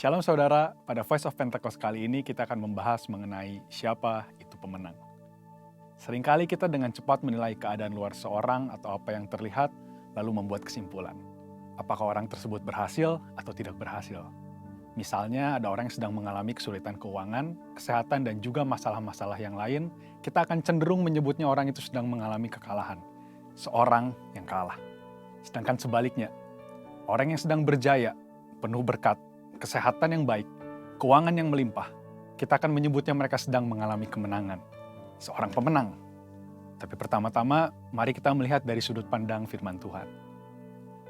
Shalom saudara, pada Voice of Pentecost kali ini kita akan membahas mengenai siapa itu pemenang. Seringkali kita dengan cepat menilai keadaan luar seorang atau apa yang terlihat, lalu membuat kesimpulan. Apakah orang tersebut berhasil atau tidak berhasil? Misalnya ada orang yang sedang mengalami kesulitan keuangan, kesehatan, dan juga masalah-masalah yang lain, kita akan cenderung menyebutnya orang itu sedang mengalami kekalahan. Seorang yang kalah. Sedangkan sebaliknya, orang yang sedang berjaya, penuh berkat, kesehatan yang baik, keuangan yang melimpah, kita akan menyebutnya mereka sedang mengalami kemenangan. Seorang pemenang. Tapi pertama-tama, mari kita melihat dari sudut pandang firman Tuhan.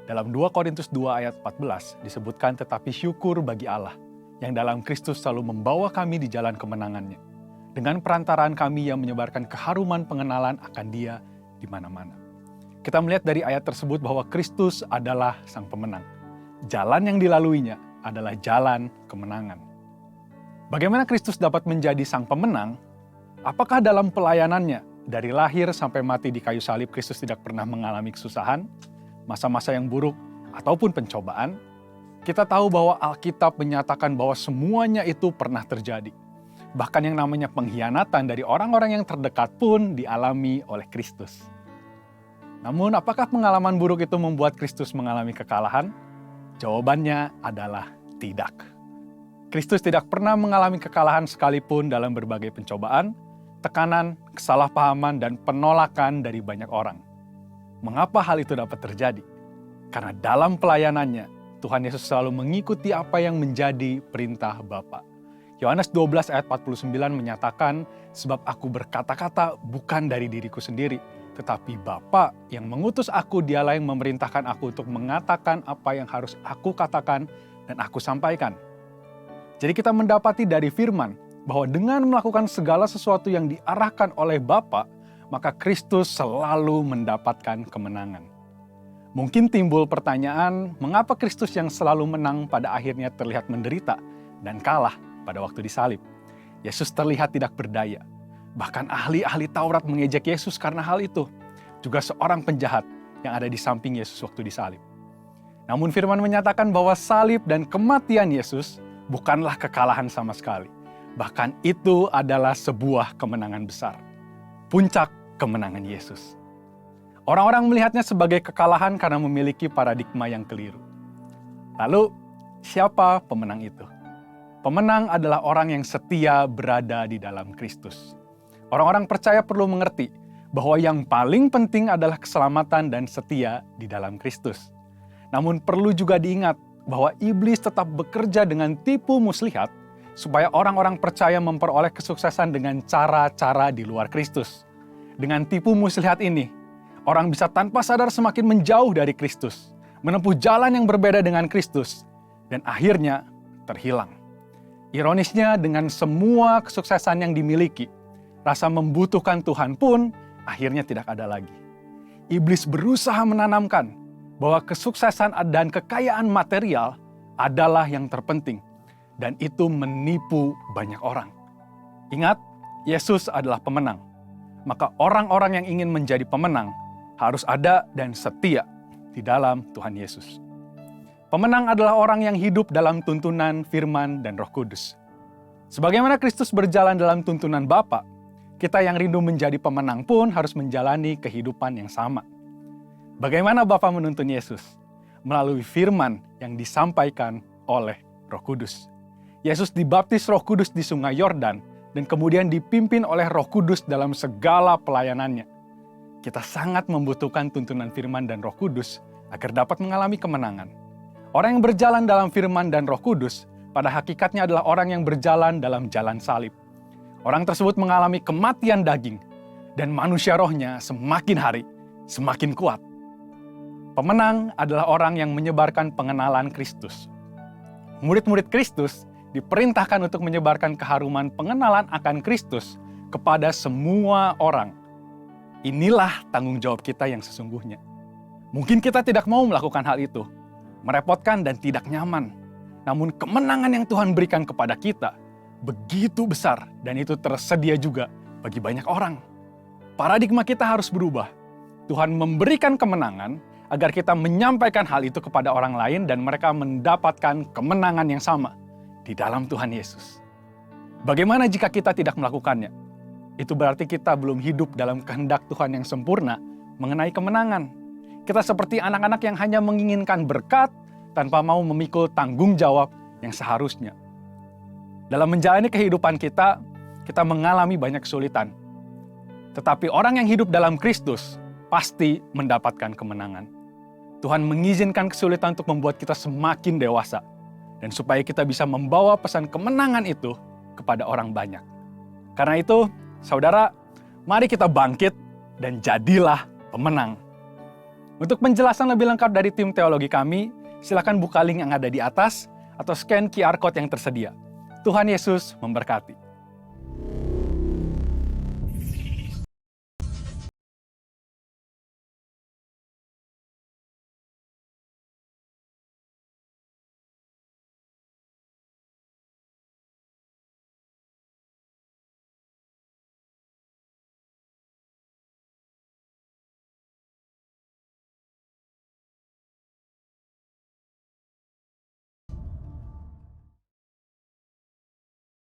Dalam 2 Korintus 2 ayat 14 disebutkan, tetapi syukur bagi Allah yang dalam Kristus selalu membawa kami di jalan kemenangannya. Dengan perantaraan kami yang menyebarkan keharuman pengenalan akan Dia di mana-mana. Kita melihat dari ayat tersebut bahwa Kristus adalah sang pemenang. Jalan yang dilaluinya adalah jalan kemenangan. Bagaimana Kristus dapat menjadi sang pemenang? Apakah dalam pelayanannya, dari lahir sampai mati di kayu salib, Kristus tidak pernah mengalami kesusahan, masa-masa yang buruk, ataupun pencobaan? Kita tahu bahwa Alkitab menyatakan bahwa semuanya itu pernah terjadi. Bahkan yang namanya pengkhianatan dari orang-orang yang terdekat pun dialami oleh Kristus. Namun, apakah pengalaman buruk itu membuat Kristus mengalami kekalahan? Jawabannya adalah tidak. Kristus tidak pernah mengalami kekalahan sekalipun dalam berbagai pencobaan, tekanan, kesalahpahaman, dan penolakan dari banyak orang. Mengapa hal itu dapat terjadi? Karena dalam pelayanannya, Tuhan Yesus selalu mengikuti apa yang menjadi perintah Bapa. Yohanes 12 ayat 49 menyatakan, sebab aku berkata-kata bukan dari diriku sendiri, tetapi Bapa yang mengutus aku, Dialah yang memerintahkan aku untuk mengatakan apa yang harus aku katakan dan aku sampaikan. Jadi kita mendapati dari firman bahwa dengan melakukan segala sesuatu yang diarahkan oleh Bapa, maka Kristus selalu mendapatkan kemenangan. Mungkin timbul pertanyaan, mengapa Kristus yang selalu menang pada akhirnya terlihat menderita dan kalah pada waktu disalib? Yesus terlihat tidak berdaya. Bahkan ahli-ahli Taurat mengejek Yesus karena hal itu. Juga seorang penjahat yang ada di samping Yesus waktu disalib. Namun firman menyatakan bahwa salib dan kematian Yesus bukanlah kekalahan sama sekali. Bahkan itu adalah sebuah kemenangan besar. Puncak kemenangan Yesus. Orang-orang melihatnya sebagai kekalahan karena memiliki paradigma yang keliru. Lalu, siapa pemenang itu? Pemenang adalah orang yang setia berada di dalam Kristus. Orang-orang percaya perlu mengerti bahwa yang paling penting adalah keselamatan dan setia di dalam Kristus. Namun perlu juga diingat bahwa iblis tetap bekerja dengan tipu muslihat supaya orang-orang percaya memperoleh kesuksesan dengan cara-cara di luar Kristus. Dengan tipu muslihat ini, orang bisa tanpa sadar semakin menjauh dari Kristus, menempuh jalan yang berbeda dengan Kristus, dan akhirnya terhilang. Ironisnya, dengan semua kesuksesan yang dimiliki, rasa membutuhkan Tuhan pun akhirnya tidak ada lagi. Iblis berusaha menanamkan bahwa kesuksesan dan kekayaan material adalah yang terpenting. Dan itu menipu banyak orang. Ingat, Yesus adalah pemenang. Maka orang-orang yang ingin menjadi pemenang harus ada dan setia di dalam Tuhan Yesus. Pemenang adalah orang yang hidup dalam tuntunan firman dan Roh Kudus. Sebagaimana Kristus berjalan dalam tuntunan Bapa, kita yang rindu menjadi pemenang pun harus menjalani kehidupan yang sama. Bagaimana Bapa menuntun Yesus? Melalui firman yang disampaikan oleh Roh Kudus. Yesus dibaptis Roh Kudus di Sungai Yordan dan kemudian dipimpin oleh Roh Kudus dalam segala pelayanannya. Kita sangat membutuhkan tuntunan firman dan Roh Kudus agar dapat mengalami kemenangan. Orang yang berjalan dalam firman dan Roh Kudus pada hakikatnya adalah orang yang berjalan dalam jalan salib. Orang tersebut mengalami kematian daging, dan manusia rohnya semakin hari semakin kuat. Pemenang adalah orang yang menyebarkan pengenalan Kristus. Murid-murid Kristus diperintahkan untuk menyebarkan keharuman pengenalan akan Kristus kepada semua orang. Inilah tanggung jawab kita yang sesungguhnya. Mungkin kita tidak mau melakukan hal itu, merepotkan dan tidak nyaman. Namun kemenangan yang Tuhan berikan kepada kita begitu besar, dan itu tersedia juga bagi banyak orang. Paradigma kita harus berubah. Tuhan memberikan kemenangan agar kita menyampaikan hal itu kepada orang lain dan mereka mendapatkan kemenangan yang sama, di dalam Tuhan Yesus. Bagaimana jika kita tidak melakukannya? Itu berarti kita belum hidup dalam kehendak Tuhan yang sempurna mengenai kemenangan. Kita seperti anak-anak yang hanya menginginkan berkat tanpa mau memikul tanggung jawab yang seharusnya. Dalam menjalani kehidupan kita mengalami banyak kesulitan. Tetapi orang yang hidup dalam Kristus pasti mendapatkan kemenangan. Tuhan mengizinkan kesulitan untuk membuat kita semakin dewasa. Dan supaya kita bisa membawa pesan kemenangan itu kepada orang banyak. Karena itu, saudara, mari kita bangkit dan jadilah pemenang. Untuk penjelasan lebih lengkap dari tim teologi kami, silakan buka link yang ada di atas atau scan QR Code yang tersedia. Tuhan Yesus memberkati.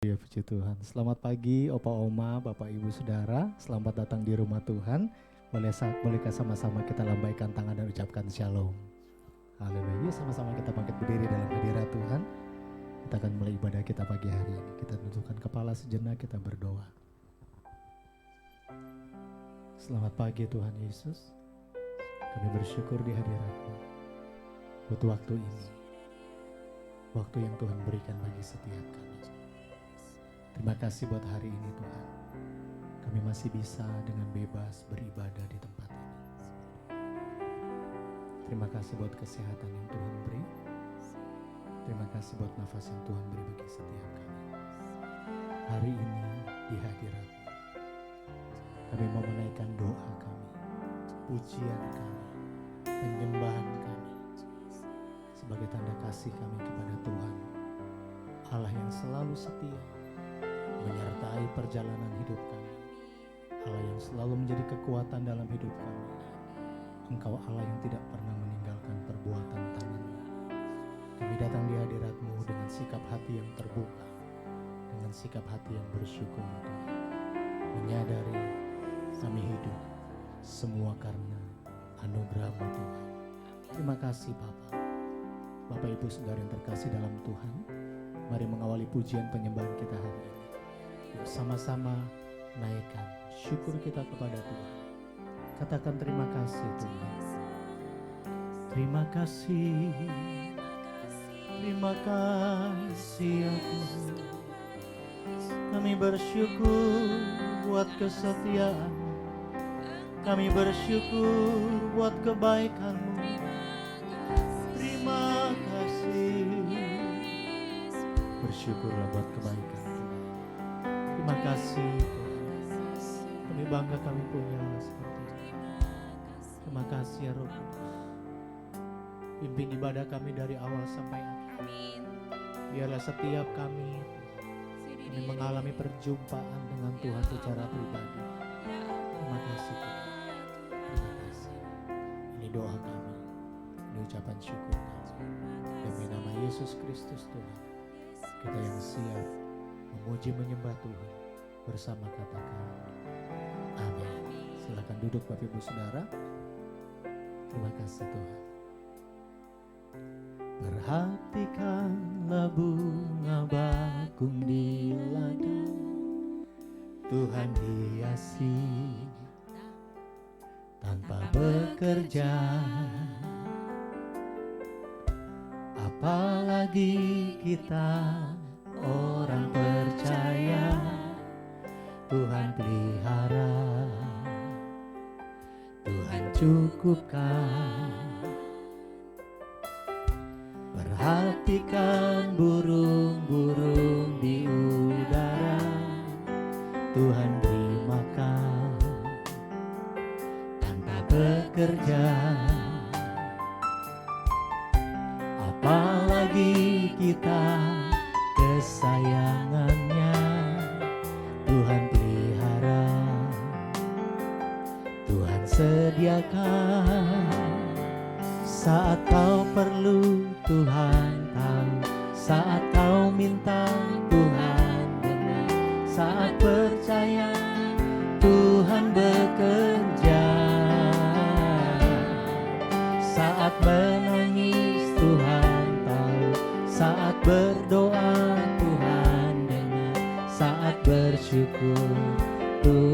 Ya, puji Tuhan. Selamat pagi Opa Oma, Bapak Ibu Saudara. Selamat datang di rumah Tuhan. Bolehkah sama-sama kita lambaikan tangan dan ucapkan shalom. Haleluya. Sama-sama kita bangkit berdiri dalam hadirat Tuhan. Kita akan mulai ibadah kita pagi hari ini. Kita tundukkan kepala sejenak, kita berdoa. Selamat pagi Tuhan Yesus. Kami bersyukur di hadirat-Mu buat waktu ini. Waktu yang Tuhan berikan bagi setiap kami. Terima kasih buat hari ini Tuhan. Kami masih bisa dengan bebas beribadah di tempat ini. Terima kasih buat kesehatan yang Tuhan beri. Terima kasih buat nafas yang Tuhan beri bagi setiap kami. Hari ini di hadirat-Mu, kami mau menaikkan doa kami, pujian kami, penyembahan kami, sebagai tanda kasih kami kepada Tuhan, Allah yang selalu setia, menyertai perjalanan hidup kami, Allah yang selalu menjadi kekuatan dalam hidup kami. Engkau Allah yang tidak pernah meninggalkan perbuatan tangan-Mu. Kami datang di hadirat-Mu dengan sikap hati yang terbuka, dengan sikap hati yang bersyukur Tuhan, menyadari kami hidup semua karena anugerah-Mu Tuhan. Terima kasih Bapak Ibu Saudara yang terkasih dalam Tuhan. Mari mengawali pujian penyembahan kita hari ini. Bersama-sama naikkan syukur kita kepada Tuhan. Katakan terima kasih Tuhan. Terima kasih. Terima kasih ya Tuhan. Kami bersyukur buat kesetiaan. Kami bersyukur buat kebaikan-Mu. Terima kasih. Bersyukurlah buat kebaikan. Terima kasih Tuhan. Kami bangga kami punya seperti itu. Terima kasih ya Roh Kudus. Pimpin ibadah kami dari awal sampai akhir. Biarlah setiap kami mengalami perjumpaan dengan Tuhan secara pribadi. Terima kasih Tuhan. Terima kasih. Ini doa kami. Ini ucapan syukur kami. Demi nama Yesus Kristus Tuhan, kita yang siap memuji menyembah Tuhan bersama katakan amin. Silakan duduk Bapak Ibu Saudara. Terima kasih Tuhan. Perhatikanlah bunga bakung di ladang, Tuhan hiasi tanpa bekerja. Apalagi kita orang percaya, Tuhan pelihara, Tuhan cukupkan. Perhatikan burung-burung di udara, Tuhan beri makan tanpa bekerja. Apalagi kita kesayangannya, Tuhan pelihara, Tuhan sediakan. Saat kau perlu Tuhan tahu, saat kau minta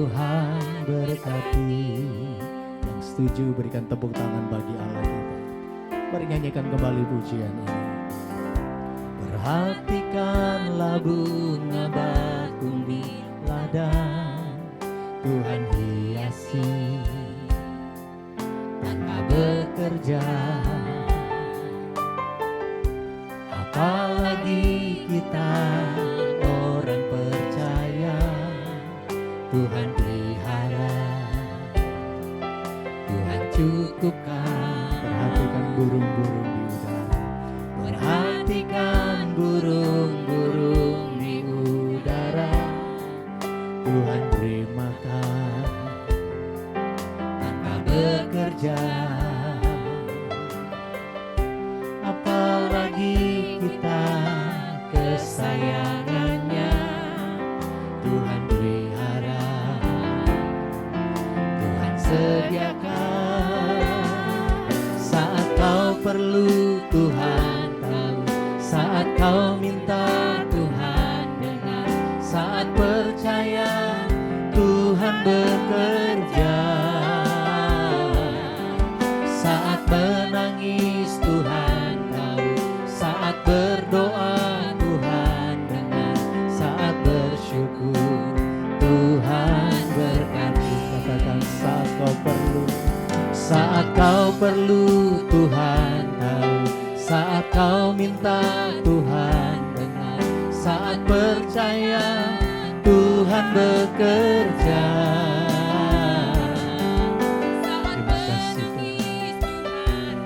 Tuhan berkati. Yang setuju berikan tepuk tangan bagi Allah kita. Mari nyanyikan kembali pujian ini. Perhatikanlah bunga bakung di ladang, Tuhan hiasi tanpa bekerja. Apalagi kita orang percaya, Tuhan pelihara, Tuhan cukupkan. Perhatikan burung-burung di udara, perhatikan burung-burung di udara, Tuhan beri makan tanpa bekerja. Apalagi kita kesayangannya, Tuhan pelihara, Tuhan sediakan. Saat kau perlu Tuhan tahu, saat kau minta Tuhan dengar, saat percaya Tuhan bekerja. Saat menangis Tuhan tahu, saat berdoa Tuhan dengar, saat bersyukur Tuhan berkati. Katakan saat kau perlu, saat kau perlu Tuhan tahu, saat kau minta Tuhan dengar, saat percaya Tuhan bekerja. Terima kasih Tuhan.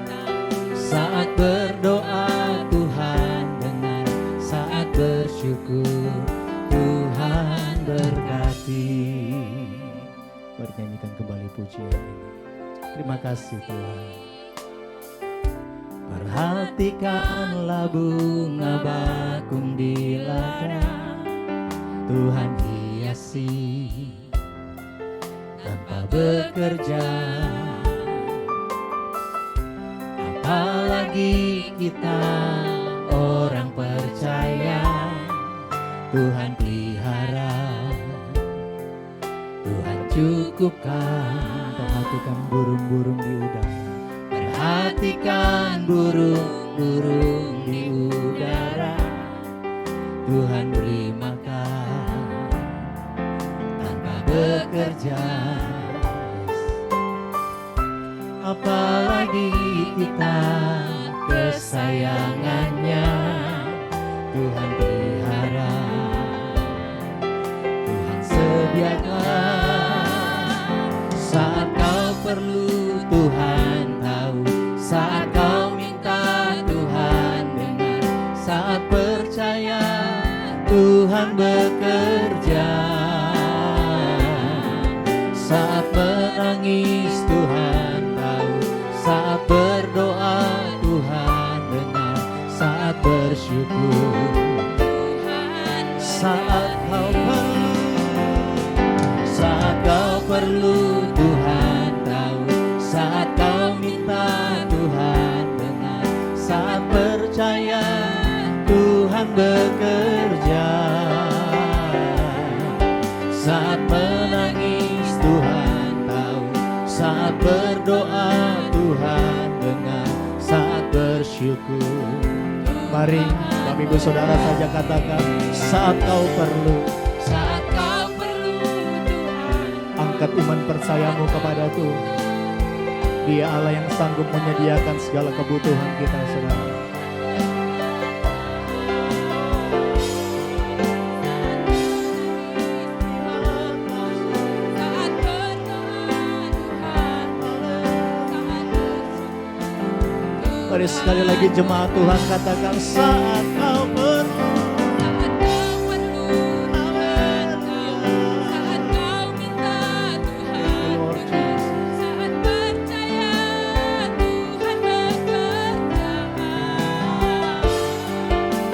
Saat berdoa Tuhan dengar, saat bersyukur Tuhan berkati. Mari nyanyikan kembali pujian ini. Terima kasih Tuhan. Perhatikanlah bunga bakung di ladang, Tuhan hiasi tanpa bekerja. Apalagi kita orang percaya, Tuhan pelihara, Tuhan cukupkan. Perhatikan burung-burung di udara, perhatikan burung-burung di udara, Tuhan beri makan tanpa bekerja. Apalagi kita kesayangannya, Tuhan pelihara, Tuhan sediakan. Saat kau perlu Tuhan tahu, saat kau minta Tuhan dengar, saat percaya Tuhan bekerja. Saat menangis Tuhan tahu, saat berdoa Tuhan dengar, saat bersyukur saat kau perlu, saat kau perlu Tuhan tahu, saat kau minta Tuhan dengar, saat percaya Tuhan bekerja. Saat menangis Tuhan tahu, saat berdoa Tuhan dengar, saat bersyukur. Mari Bapak Ibu Saudara saja katakan, saat kau perlu, Saat kau perlu Tuhan, angkat iman percayamu kepada Tuhan. Dia Allah yang sanggup menyediakan segala kebutuhan kita, saudara. saat berdoa Tuhan, saat bersyukur. Mari sekali lagi jemaat Tuhan katakan, saat kau perlu. Saat kau perlu Tuhan tahu, saat kau minta Tuhan dengar, saat percaya Tuhan bekerja.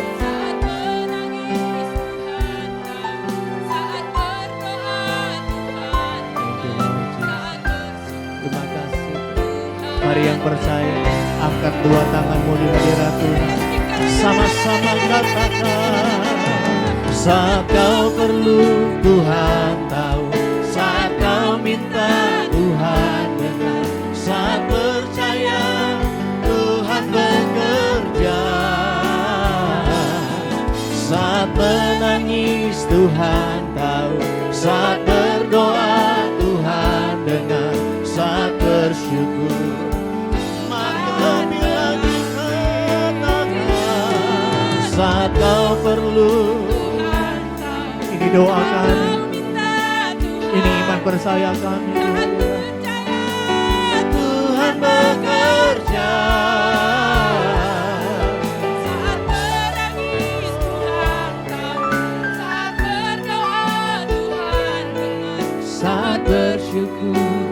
Saat menangis Tuhan tahu, saat berdoa Tuhan dengar, saat bersyukur Terima kasih. Tuhan. Mari yang percaya, angkat dua tanganmu di hadirat Tuhan. Sama-sama katakan, saat kau perlu Tuhan tahu, saat minta, Tuhan dengar. Saat percaya, Tuhan bekerja. Saat menangis, Tuhan tahu. Saat berdoa, Tuhan dengar. Saat bersyukur, maka lebih lagi katakan. Saat kau perlu, ini doa kami, ini iman percaya kami. Tuhan bekerja. Saat menangis Tuhan tahu, saat berdoa Tuhan dengar, Saat bersyukur,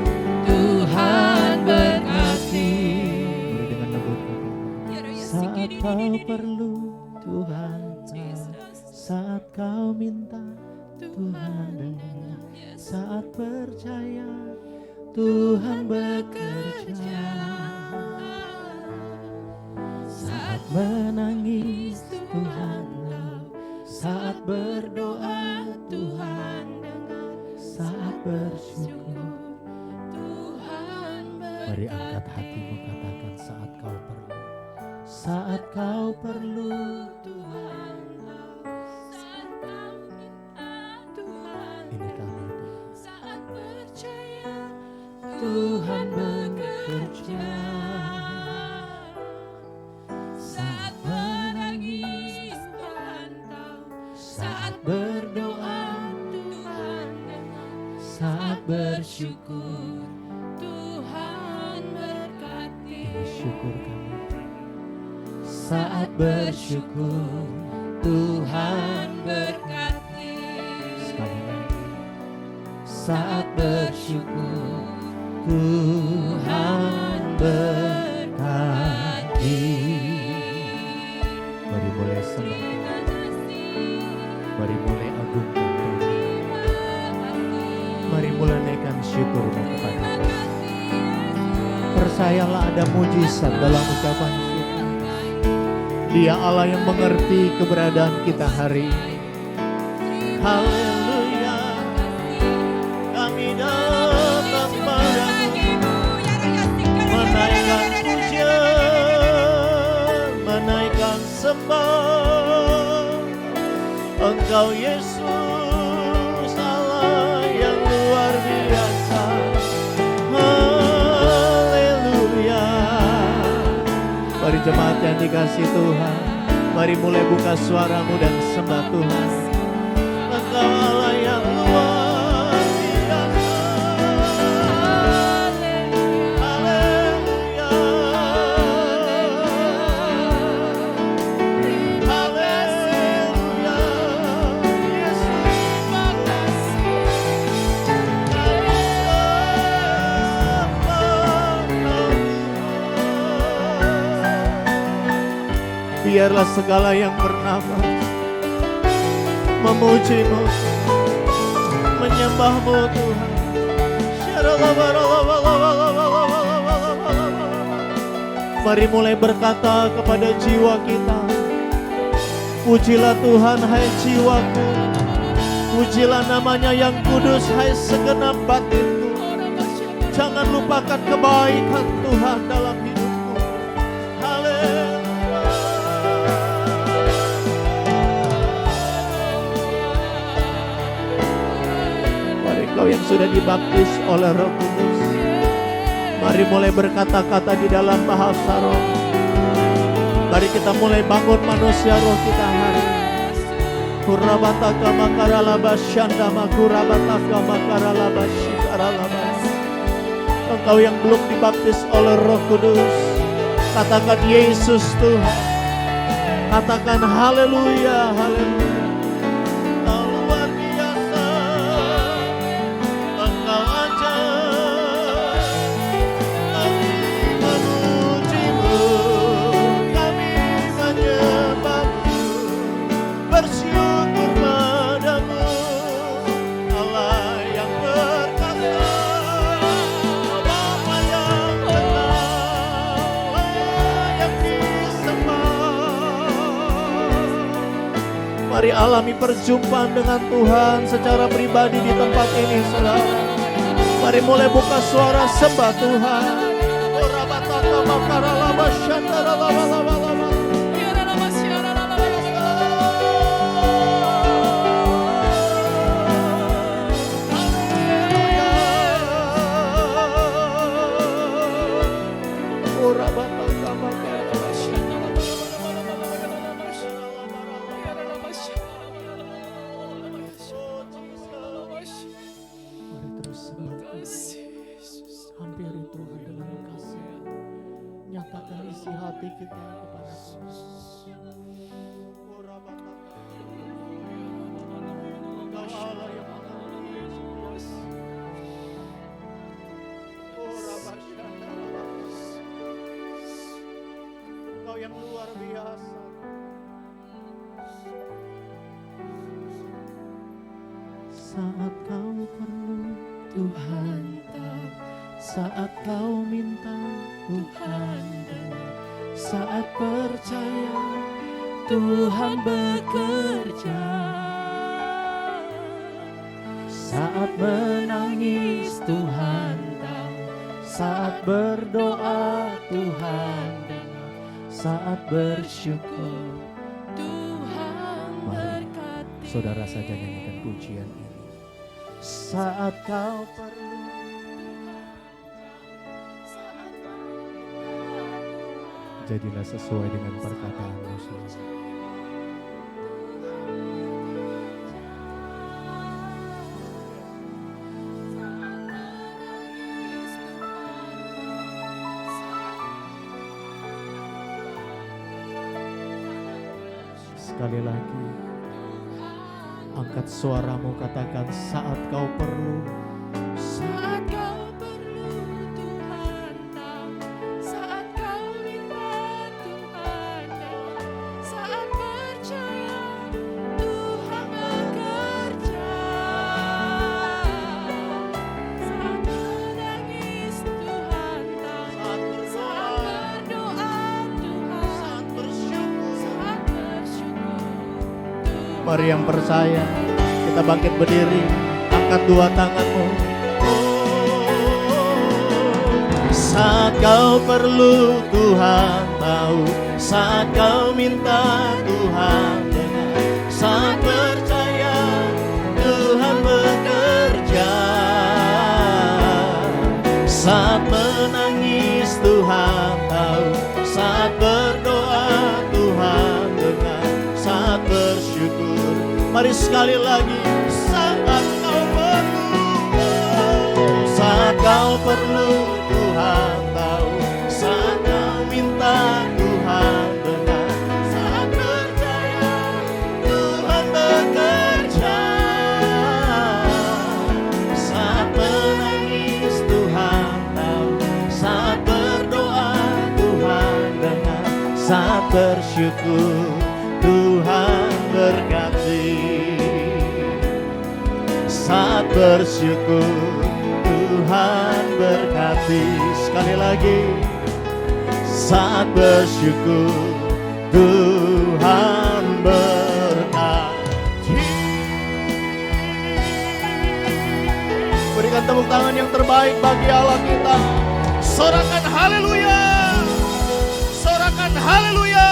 Tuhan berkati. Boleh dengan lembut katakan. Saat kau perlu, Tuhan tahu. Saat kau minta, Tuhan dengar. Saat percaya, Tuhan bekerja. Saat menangis, Tuhan tahu. Saat berdoa, Tuhan dengar. Saat bersyukur, Tuhan mari angkat hatimu, katakan saat kau perlu. Saat kau perlu, Tuhan tahu, saat kau minta Tuhan ini kami Tuhan. saat percaya Tuhan bekerja. saat menangis Tuhan tahu, Saat berdoa, Tuhan dengar, saat bersyukur, Tuhan berkati. ini syukur kami. Saat bersyukur, Tuhan Berkati. sekali lagi. Saat bersyukur, Tuhan berkati. Mari boleh sembah Tuhan. Mari boleh agungkan Tuhan. Mari mulai naikkan syukurmu kepada Tuhan. Percayalah ada mujizat dalam ucapan syukur. Dia Allah yang mengerti keberadaan kita hari ini. Haleluya. Kami datang padamu, menaikkan pujian, menaikkan sembah. Engkau Yesus, Allah yang luar biasa. Haleluya. Mari jemaat yang dikasihi Tuhan, mari mulai buka suaramu dan sembah Tuhan. Engkau Allah yang luar biasa. Haleluya. Haleluya. Yesus makasih. Biarlah segala yang bernafas memujimu, menyembahmu Tuhan. Mari mulai berkata kepada jiwa kita, pujilah Tuhan hai jiwaku, pujilah namanya yang kudus hai segenap batinku. Jangan lupakan kebaikan Tuhan dalam hidupmu. Haleluya. Mari kau yang sudah dibaptis oleh Roh Kudus, mari mulai berkata-kata di dalam bahasa roh. Mari kita mulai bangun manusia roh kita hari ini. Kurabataka makaralabas syandama kurabataka makaralabas shikaralabas. Engkau yang belum dibaptis oleh Roh Kudus, katakan Yesus Tuhan. Katakan haleluya, haleluya. Engkau luar biasa. Engkau ajaib. Kami memujimu, kami menyembahmu, bersyukur padamu, Allah yang perkasa, Bapa yang benar, layak disembah. Mari alami perjumpaan dengan Tuhan secara pribadi di tempat ini, saudara. Mari Mari mulai buka suara sembah Tuhan. Mari terus sembah. Hampiri Tuhan dengan kasih. Nyatakan isi hati kita kepada Tuhan. Engkau Allah yang Engkau yang luar biasa. Saat kau perlu Tuhan tahu, saat kau minta Tuhan dengar, saat percaya Tuhan bekerja, saat menangis Tuhan tahu, saat berdoa Tuhan dengar, saat bersyukur Tuhan berkati. saudara saja nyanyikan pujian ini. Saat kau perlu, jadilah sesuai dengan perkataanmu sendiri. Sekali lagi, angkat suaramu, katakan saat kau perlu. Saat kau perlu Tuhan tahu, saat kau minta Tuhan dengar, saat percaya Tuhan bekerja, saat menangis Tuhan tahu, saat berdoa Tuhan, saat bersyukur Tuhan. Mari yang percaya, kita bangkit berdiri, angkat dua tanganmu. Saat kau perlu Tuhan tahu, saat kau minta Tuhan dengar, saat percaya Tuhan bekerja, saat menangis Tuhan tahu, saat berdoa Tuhan dengar, saat bersyukur. Mari sekali lagi, saat kau perlu, saat kau perlu Tuhan tahu, saat kau minta Tuhan dengar, saat percaya Tuhan bekerja, saat menangis Tuhan tahu, saat berdoa Tuhan dengar, saat bersyukur Tuhan berkati, saat bersyukur Tuhan berkati. Sekali lagi, saat bersyukur Tuhan berkati. Berikan tepuk tangan yang terbaik bagi Allah kita. Sorakan haleluya, sorakan haleluya.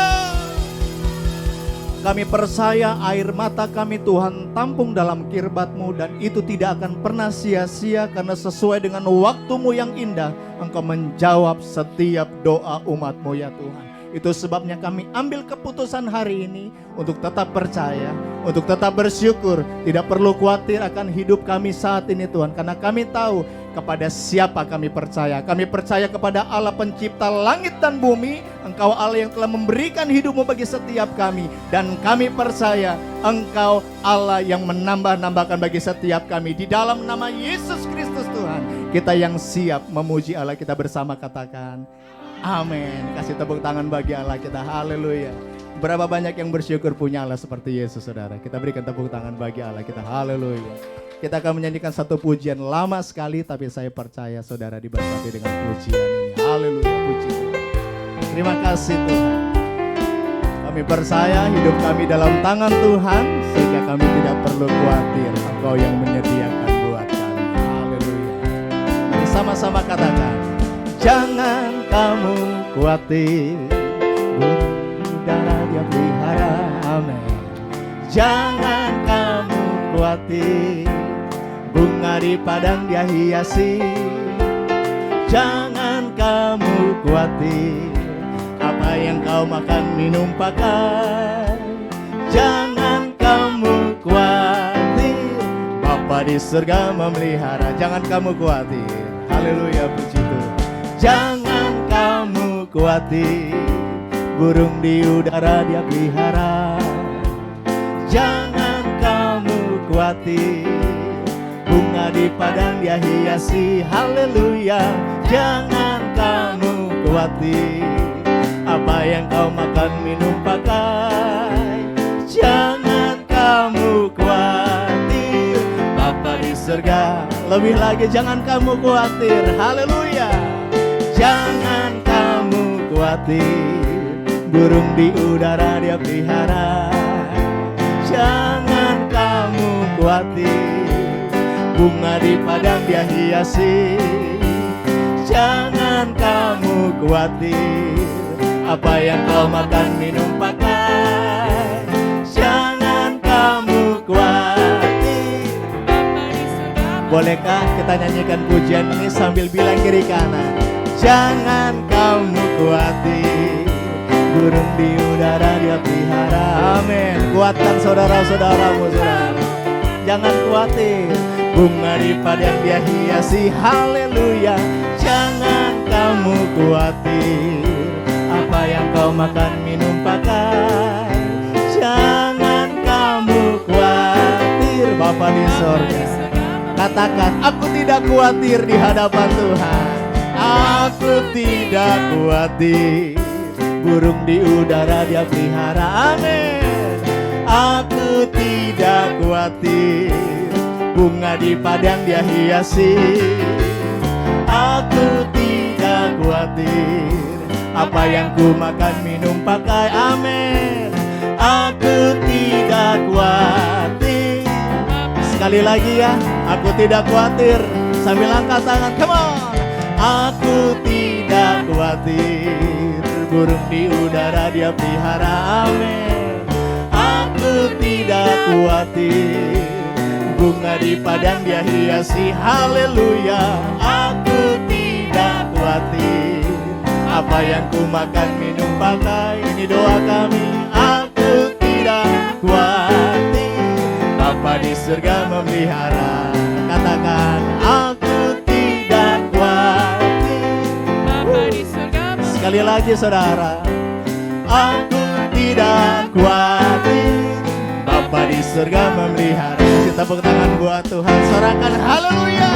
Kami percaya air mata kami Tuhan tampung dalam kirbat-Mu, dan itu tidak akan pernah sia-sia karena sesuai dengan waktu-Mu yang indah Engkau menjawab setiap doa umat-Mu ya Tuhan. Itu sebabnya kami ambil keputusan hari ini untuk tetap percaya, untuk tetap bersyukur. Tidak perlu khawatir akan hidup kami saat ini Tuhan, karena kami tahu kepada siapa kami percaya. Kami percaya kepada Allah pencipta langit dan bumi. Engkau Allah yang telah memberikan hidup-Mu bagi setiap kami. Dan kami percaya Engkau Allah yang menambah-nambahkan bagi setiap kami. Di dalam nama Yesus Kristus Tuhan, kita yang siap memuji Allah, kita bersama katakan amin. Kasih tepuk tangan bagi Allah kita. Haleluya. Berapa banyak yang bersyukur punya Allah seperti Yesus, saudara. Kita berikan tepuk tangan bagi Allah kita. Haleluya. Kita akan menyanyikan satu pujian lama sekali, tapi saya percaya saudara diberkati dengan pujian ini. Haleluya, puji Tuhan. Terima kasih Tuhan. Kami percaya hidup kami dalam tangan Tuhan, sehingga kami tidak perlu khawatir. Engkau yang menyediakan buat kami. Haleluya. Sama-sama katakan, jangan kamu khawatir, udara dia pelihara. Amin. Jangan kamu khawatir, bunga di padang dia hiasi. Jangan kamu khawatir, apa yang kau makan minum pakai. Jangan kamu khawatir, Bapa di surga memelihara. Jangan kamu khawatir. Haleluya, puji Tuhan. Jangan kamu khawatir, burung di udara dia pelihara. Jangan kamu khawatir, bunga di padang dia hiasi. Haleluya. Jangan kamu khawatir, apa yang kau makan minum pakai. Jangan kamu khawatir, Bapa di surga. Lebih lagi, jangan kamu khawatir. Haleluya. Jangan kamu khawatir, burung di udara dia pelihara. Jangan kamu khawatir, bunga di padang dia hiasi. Jangan kamu khawatir, apa yang kau makan minum pakai. Jangan kamu khawatir. Bolehkah kita nyanyikan pujian ini sambil bilang kiri kanan? Jangan kamu khawatir, burung di udara dia pelihara. Amin. Kuatkan saudara-saudaramu, saudara. Jangan khawatir, bunga di padang dia hiasi. Haleluya. Jangan kamu khawatir, apa yang kau makan minum pakai. Jangan kamu khawatir, Bapa di sorga. Katakan, aku tidak khawatir di hadapan Tuhan. Aku tidak khawatir, burung di udara dia pelihara. Amin. Aku tidak khawatir, bunga di padang dia hiasi. Aku tidak khawatir, apa yang ku makan minum pakai. Amin. Aku tidak khawatir. Sekali lagi ya, aku tidak khawatir. Sambil angkat tangan, come on. Aku tidak khawatir, burung di udara dia pelihara. Amin. Aku tidak khawatir, bunga di padang dia hiasi. Haleluya. Aku tidak khawatir, apa yang ku makan minum pakai. Ini doa kami. Aku tidak khawatir, Bapa di surga memelihara. Katakan, aku tidak khawatir. Bapa di surga Sekali lagi saudara, aku tidak khawatir, Bapa di surga memelihara. Kita tepuk tangan buat Tuhan, sorakan haleluya.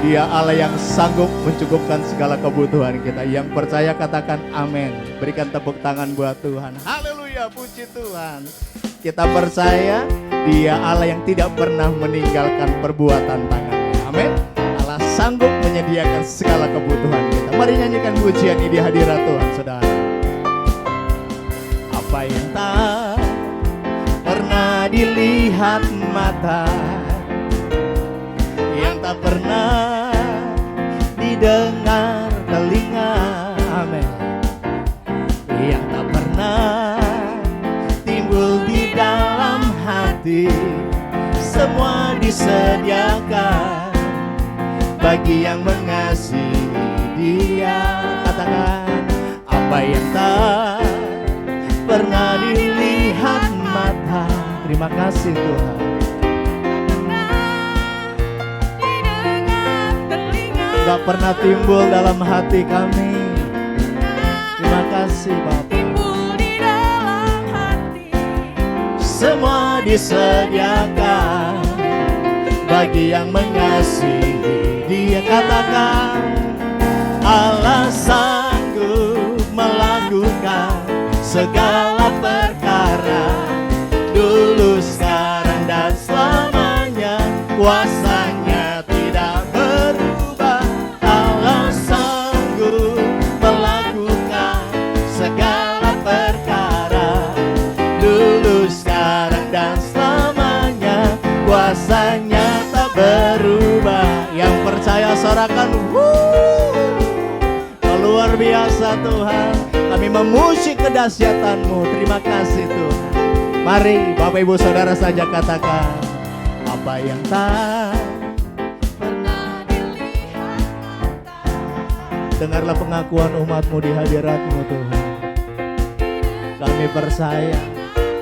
Dia Allah yang sanggup mencukupkan segala kebutuhan kita. Yang percaya katakan amin. Berikan tepuk tangan buat Tuhan. Haleluya, puji Tuhan. Kita percaya Dia Allah yang tidak pernah meninggalkan perbuatan tangannya. Amin. Allah sanggup menyediakan segala kebutuhan kita. Mari nyanyikan pujian ini di hadirat Tuhan, saudara. Apa yang tak pernah dilihat mata, yang tak pernah didengar telinga, amin, yang tak pernah timbul di dalam hati, semua disediakan bagi yang mengasihi Dia. Katakan, apa yang tak pernah dilihat mata. Terima kasih Tuhan. Gak pernah timbul dalam hati kami. Terima kasih Bapak. timbul di dalam hati. Semua disediakan bagi yang mengasihi Dia. Katakan, Allah sanggup melakukan segala perkara, dulu, sekarang, dan selamanya. Kuasanya tidak berubah. Allah sanggup melakukan segala perkara, dulu, sekarang, dan selamanya. Kuasanya tak berubah. Yang percaya percaya, sorakan. Luar biasa Tuhan. Kami memuji kedahsyatan-Mu. Terima kasih Tuhan. Mari Bapak Ibu Saudara saja katakan, apa yang tak pernah dilihat mata. dengarlah pengakuan umat-Mu di hadirat-Mu Tuhan. Kami percaya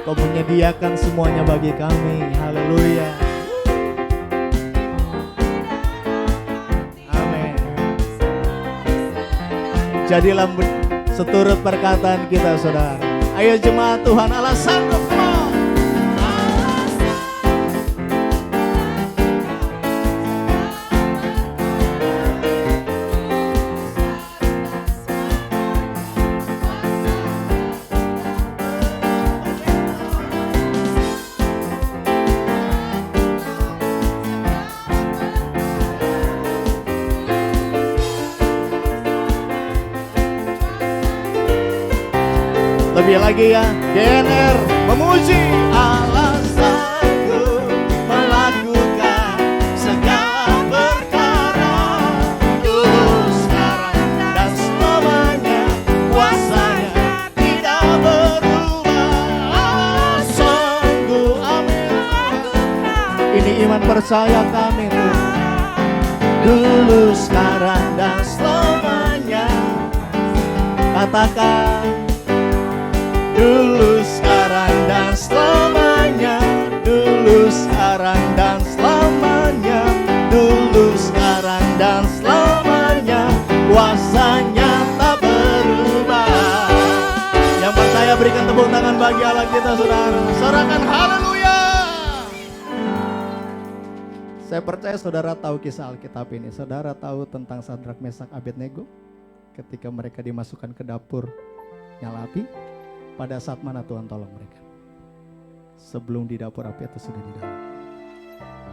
Kau menyediakan semuanya bagi kami. Haleluya. Amin. Jadilah seturut perkataan kita saudara. Ayo jemaat Tuhan Allah sanggup. Lebih lagi ya, GNR memuji Allah sanggup melakukan segala perkara. Dulu, sekarang, dan selamanya kuasanya tidak berubah. Allah sanggup, amin. Ini iman percaya kami Tuhan. Dulu, sekarang, dan selamanya. Katakan dulu, sekarang, dan selamanya. Dulu, sekarang, dan selamanya. Dulu, sekarang, dan selamanya. Kuasanya tak berubah. Yang percaya berikan tepuk tangan bagi Allah kita saudara. Sorakan haleluya. Saya percaya saudara tahu kisah Alkitab ini. Saudara tahu tentang Sadrak, Mesak, Abednego ketika mereka dimasukkan ke dapur nyala api. Pada saat mana Tuhan tolong mereka? Sebelum di dapur api atau sudah di dalam?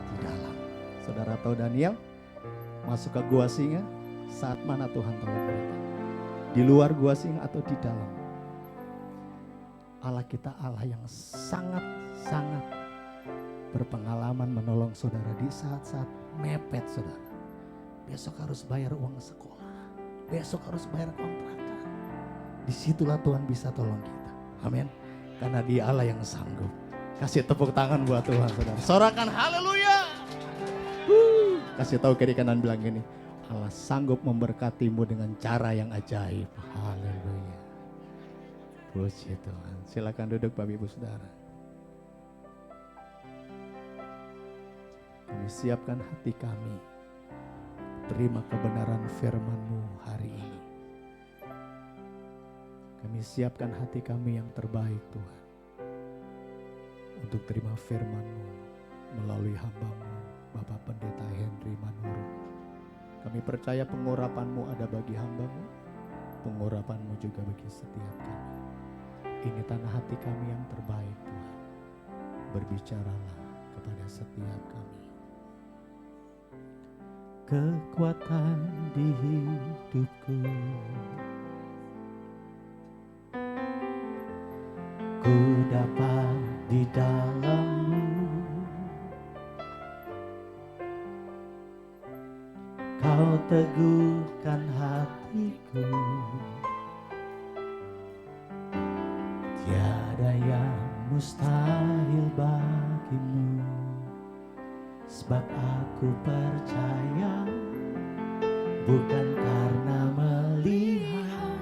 Di dalam. Saudara tahu Daniel masuk ke gua singa, saat mana Tuhan tolong mereka? Di luar gua singa atau di dalam? Allah kita Allah yang sangat-sangat berpengalaman menolong saudara di saat-saat mepet saudara. Besok harus bayar uang sekolah, besok harus bayar kontrakan. Disitulah Tuhan bisa tolong kita. Amin. Karena Dia Allah yang sanggup. Kasih tepuk tangan buat Tuhan saudara. Sorakan haleluya. Kasih tahu kiri kanan bilang gini, Allah sanggup memberkatimu dengan cara yang ajaib. Haleluya. Puji Tuhan. Silakan duduk Bapak Ibu Saudara. Kami siapkan hati kami. Terima kebenaran firman-Mu hari ini. Kami siapkan hati kami yang terbaik Tuhan. Untuk terima firman-Mu melalui hamba-Mu Bapak Pendeta Henry Manurung. Kami percaya pengurapan-Mu ada bagi hamba-Mu. Pengurapan-Mu juga bagi setiap kami. Ini tanah hati kami yang terbaik Tuhan. Berbicaralah kepada setiap kami. Kekuatan di hidupku, ku dapat di dalam-Mu. Kau teguhkan hatiku. Tiada yang mustahil bagimu. Sebab aku percaya, bukan karena melihat,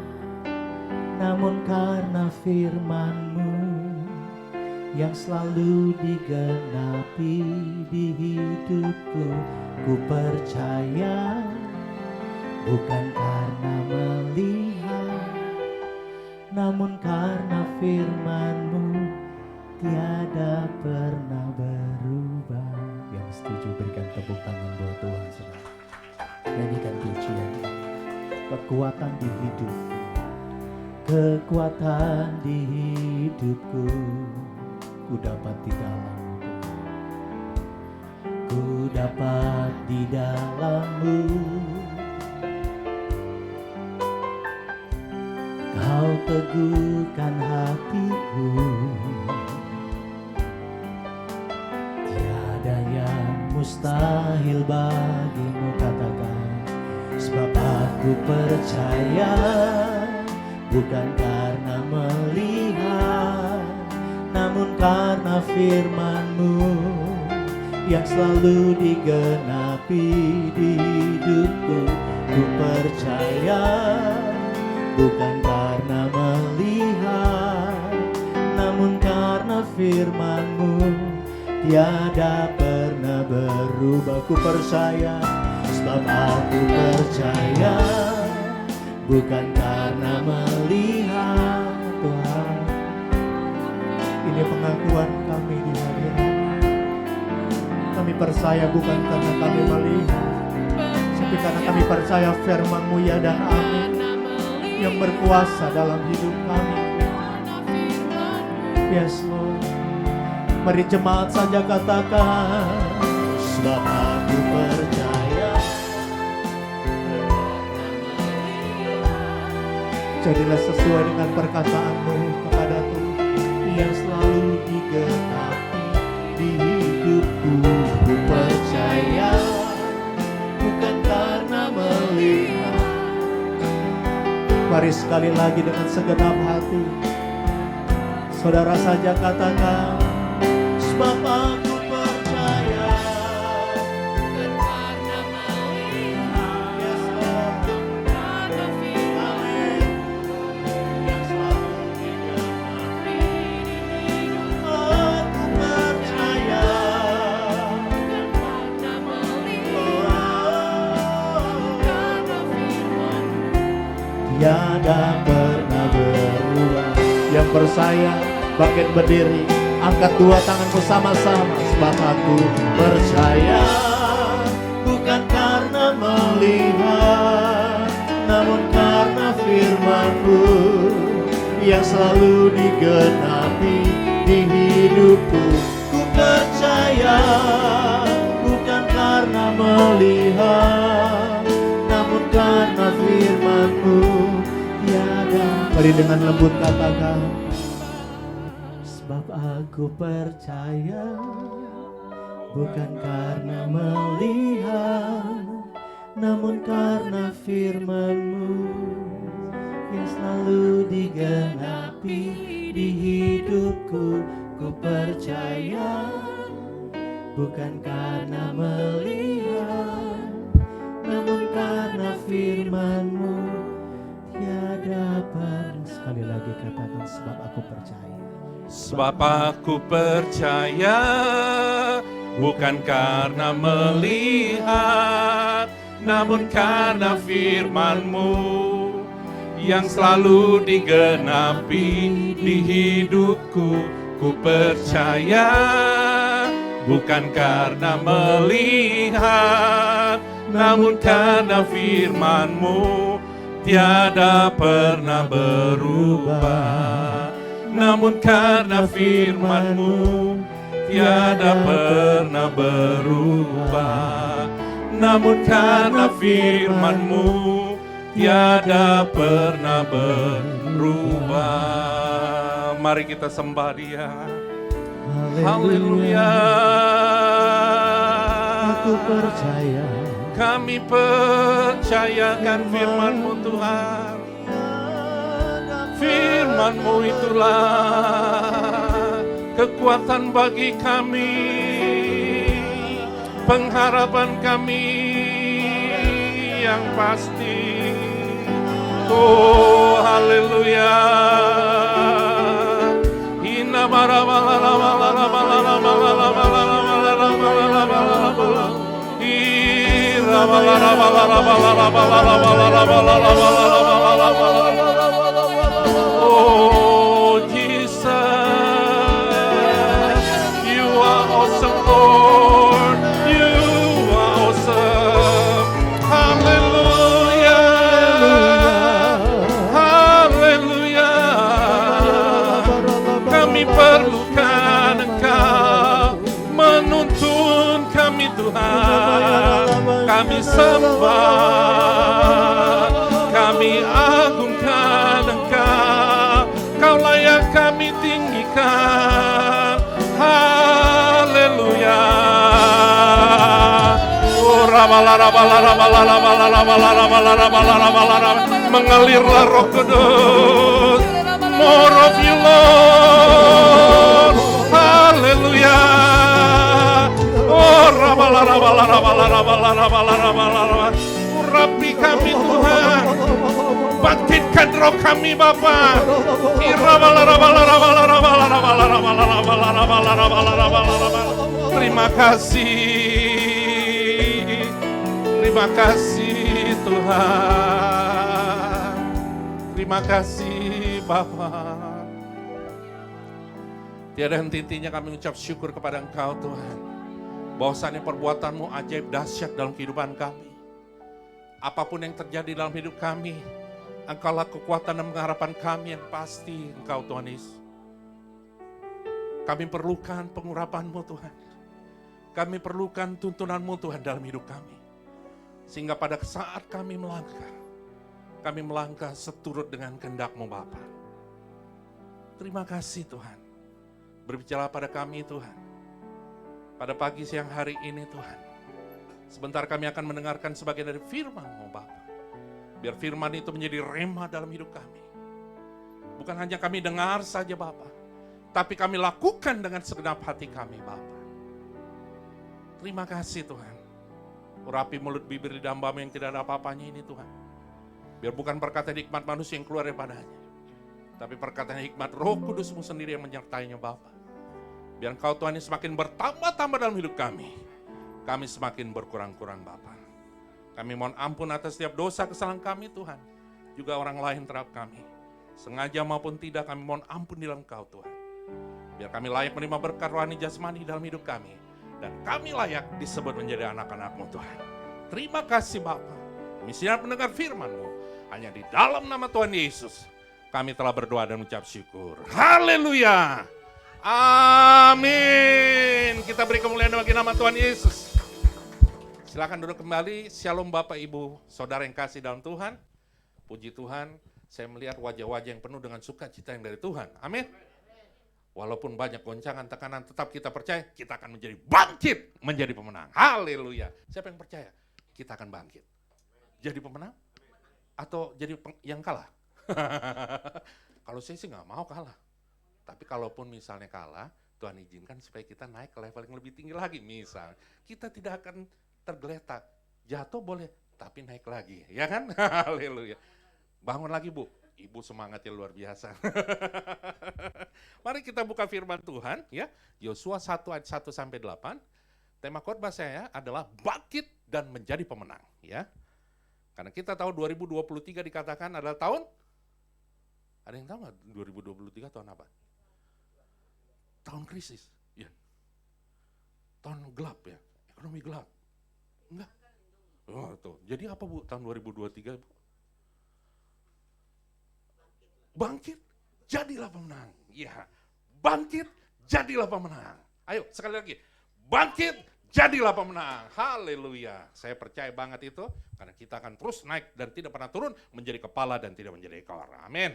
namun karena firman-Mu yang selalu digenapi di hidupku. Ku percaya, bukan karena melihat, namun karena firman-Mu tiada pernah berubah. Yang setuju berikan tepuk tangan buat Tuhan saudara. Nyanyikan pujian. Kekuatan di hidupku, kekuatan di hidupku, ku dapat di dalam-Mu. Ku dapat di dalam-Mu. Kau teguhkan hatiku. Tiada yang mustahil bagimu, katakan. ku percaya, bukan karena melihat, namun karena firman-Mu yang selalu digenapi di hidupku. Ku percaya, bukan karena melihat, namun karena firman-Mu tiada pernah berubah. Ku percaya, sebab aku percaya, bukan karena melihat. Tuhan, ini pengakuan kami di hadirat. Kami percaya bukan karena kami melihat, tapi karena kami percaya firman-Mu ya dan amin yang berkuasa dalam hidup kami. Yes Lord. Mari jemaat saja katakan, sebab aku percaya. Jadilah sesuai dengan perkataan-Mu kepada Tuhan yang selalu digenapi di hidupku. Ku percaya, bukan karena melihat. Mari sekali lagi dengan segenap hati, saudara saja katakan, sebab aku percaya, bukan karena melihat. Yes, Lord. Karena firman-Mu yang selalu digenapi di hidupku. Aku percaya, bukan karena melihat, karena firman-Mu tiada pernah berubah. Yang percaya bangkit berdiri, angkat dua tanganku sama-sama. Sebab aku percaya, bukan karena melihat, namun karena firman-Mu yang selalu digenapi di hidupku. Ku percaya, bukan karena melihat, namun karena firman-Mu tiada. Mari dengan lembut katakan, sebab aku percaya, bukan karena melihat, namun karena firman-Mu yang selalu digenapi di hidupku. Ku percaya, bukan karena melihat, namun karena firman-Mu tiada pernah. Sekali lagi katakan, sebab aku percaya. Sebab aku percaya, bukan karena melihat, namun karena firman-Mu yang selalu digenapi di hidupku. Ku percaya, bukan karena melihat, namun karena firman-Mu tiada pernah berubah. Namun karena firman-Mu tiada pernah berubah. Namun karena firman-Mu tiada pernah berubah. Mari kita sembah Dia. Haleluya. Aku percaya, kami percayakan firman-Mu Tuhan. Firman-Mu itulah kekuatan bagi kami, pengharapan kami yang pasti. Oh haleluya. Oh Jesus, You are awesome Lord, You are awesome. Hallelujah, hallelujah. Kami perlukan Engkau, menuntun kami Tuhan. Kami sembah, kami agungkan Engkau. Kau layak kami tinggikan. Haleluya. Oh Mengalirlah Roh Kudus. More of you Lord. Haleluya. Oh urapi kami Tuhan. Bangkitkan roh kami Bapa. Terima kasih. Terima kasih Tuhan. Terima kasih Bapa. Tiada henti-hentinya kami mengucap syukur kepada Engkau Tuhan. Bahwasannya perbuatan-Mu ajaib dahsyat dalam kehidupan kami. Apapun yang terjadi dalam hidup kami, Engkaulah kekuatan dan pengharapan kami yang pasti, Engkau Tuhan Yesus. Kami perlukan pengurapan-Mu Tuhan. Kami perlukan tuntunan-Mu Tuhan dalam hidup kami. Sehingga pada saat kami melangkah seturut dengan kehendak-Mu Bapa. Terima kasih Tuhan. Berbicara pada kami Tuhan. Pada pagi siang hari ini Tuhan. Sebentar kami akan mendengarkan sebagian dari firman-Mu Bapa. Biar firman itu menjadi rema dalam hidup kami. Bukan hanya kami dengar saja Bapa, tapi kami lakukan dengan segenap hati kami Bapa. Terima kasih Tuhan. Urapi mulut bibir di hamba-Mu yang tidak ada apa-apanya ini Tuhan. Biar bukan perkataan hikmat manusia yang keluar daripadanya, tapi perkataan hikmat Roh Kudus-Mu sendiri yang menyertainya Bapa. Biar Engkau Tuhan ini semakin bertambah-tambah dalam hidup kami. Kami semakin berkurang-kurang Bapa. Kami mohon ampun atas setiap dosa kesalahan kami Tuhan. Juga orang lain terhadap kami. Sengaja maupun tidak kami mohon ampun di dalam Engkau Tuhan. Biar kami layak menerima berkat rohani jasmani dalam hidup kami. Dan kami layak disebut menjadi anak-anak-Mu Tuhan. Terima kasih Bapa. Kami siap mendengar firman-Mu. Hanya di dalam nama Tuhan Yesus. Kami telah berdoa dan mengucap syukur. Haleluya. Amin. Kita beri kemuliaan bagi nama Tuhan Yesus. Silakan duduk kembali. Shalom Bapak Ibu, Saudara yang kasih dalam Tuhan. Puji Tuhan, saya melihat wajah-wajah yang penuh dengan sukacita yang dari Tuhan. Amin. Walaupun banyak goncangan, tekanan, tetap kita percaya kita akan menjadi bangkit, menjadi pemenang. Haleluya. Siapa yang percaya? Kita akan bangkit. Jadi pemenang? Atau jadi yang kalah? Kalau saya sih nggak mau kalah. Tapi kalaupun misalnya kalah, Tuhan izinkan supaya kita naik ke level yang lebih tinggi lagi. Misal, kita tidak akan tergeletak. Jatuh boleh, tapi naik lagi. Ya kan? Haleluya. Bangun lagi Bu. Ibu semangatnya luar biasa. Mari kita buka firman Tuhan. Ya, Yosua 1 ayat 1 sampai 8. Tema khotbah saya adalah bangkit dan menjadi pemenang. Ya. Karena kita tahu 2023 dikatakan adalah tahun. Ada yang tahu nggak 2023 tahun apa? Tahun krisis. Ya. Tahun gelap ya. Ekonomi gelap. Enggak. Oh, tuh. Jadi apa Bu tahun 2023 Bu? Bangkit, jadilah pemenang. Ya, bangkit, jadilah pemenang. Ayo, sekali lagi. Bangkit, jadilah pemenang. Haleluya. Saya percaya banget itu, karena kita akan terus naik dan tidak pernah turun, menjadi kepala dan tidak menjadi ekor. Amin.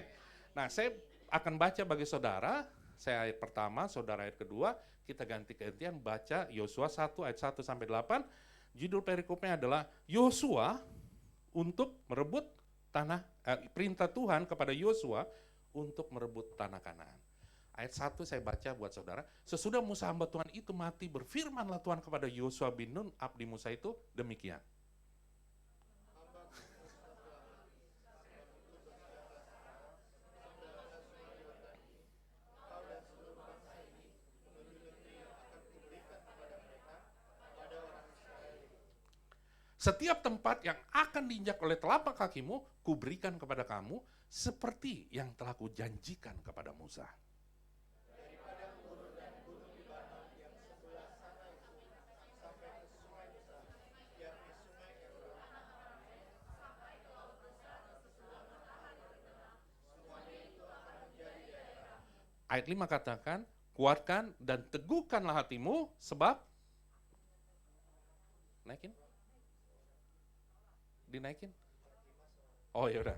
Nah, saya akan baca bagi saudara, saya ayat pertama, saudara ayat kedua, kita ganti-gantian baca Yosua 1 ayat 1 sampai 8. Judul perikopnya adalah Yosua untuk merebut perintah Tuhan kepada Yosua untuk merebut tanah Kanaan. Ayat 1 saya baca buat saudara. Sesudah Musa hamba Tuhan itu mati, berfirmanlah Tuhan kepada Yosua bin Nun, abdi Musa itu demikian. Setiap tempat yang akan diinjak oleh telapak kakimu, kuberikan kepada kamu, seperti yang telah kujanjikan kepada Musa. Ayat 5 katakan, kuatkan dan teguhkanlah hatimu, sebab naikin. Dinaikin? Oh ya udah.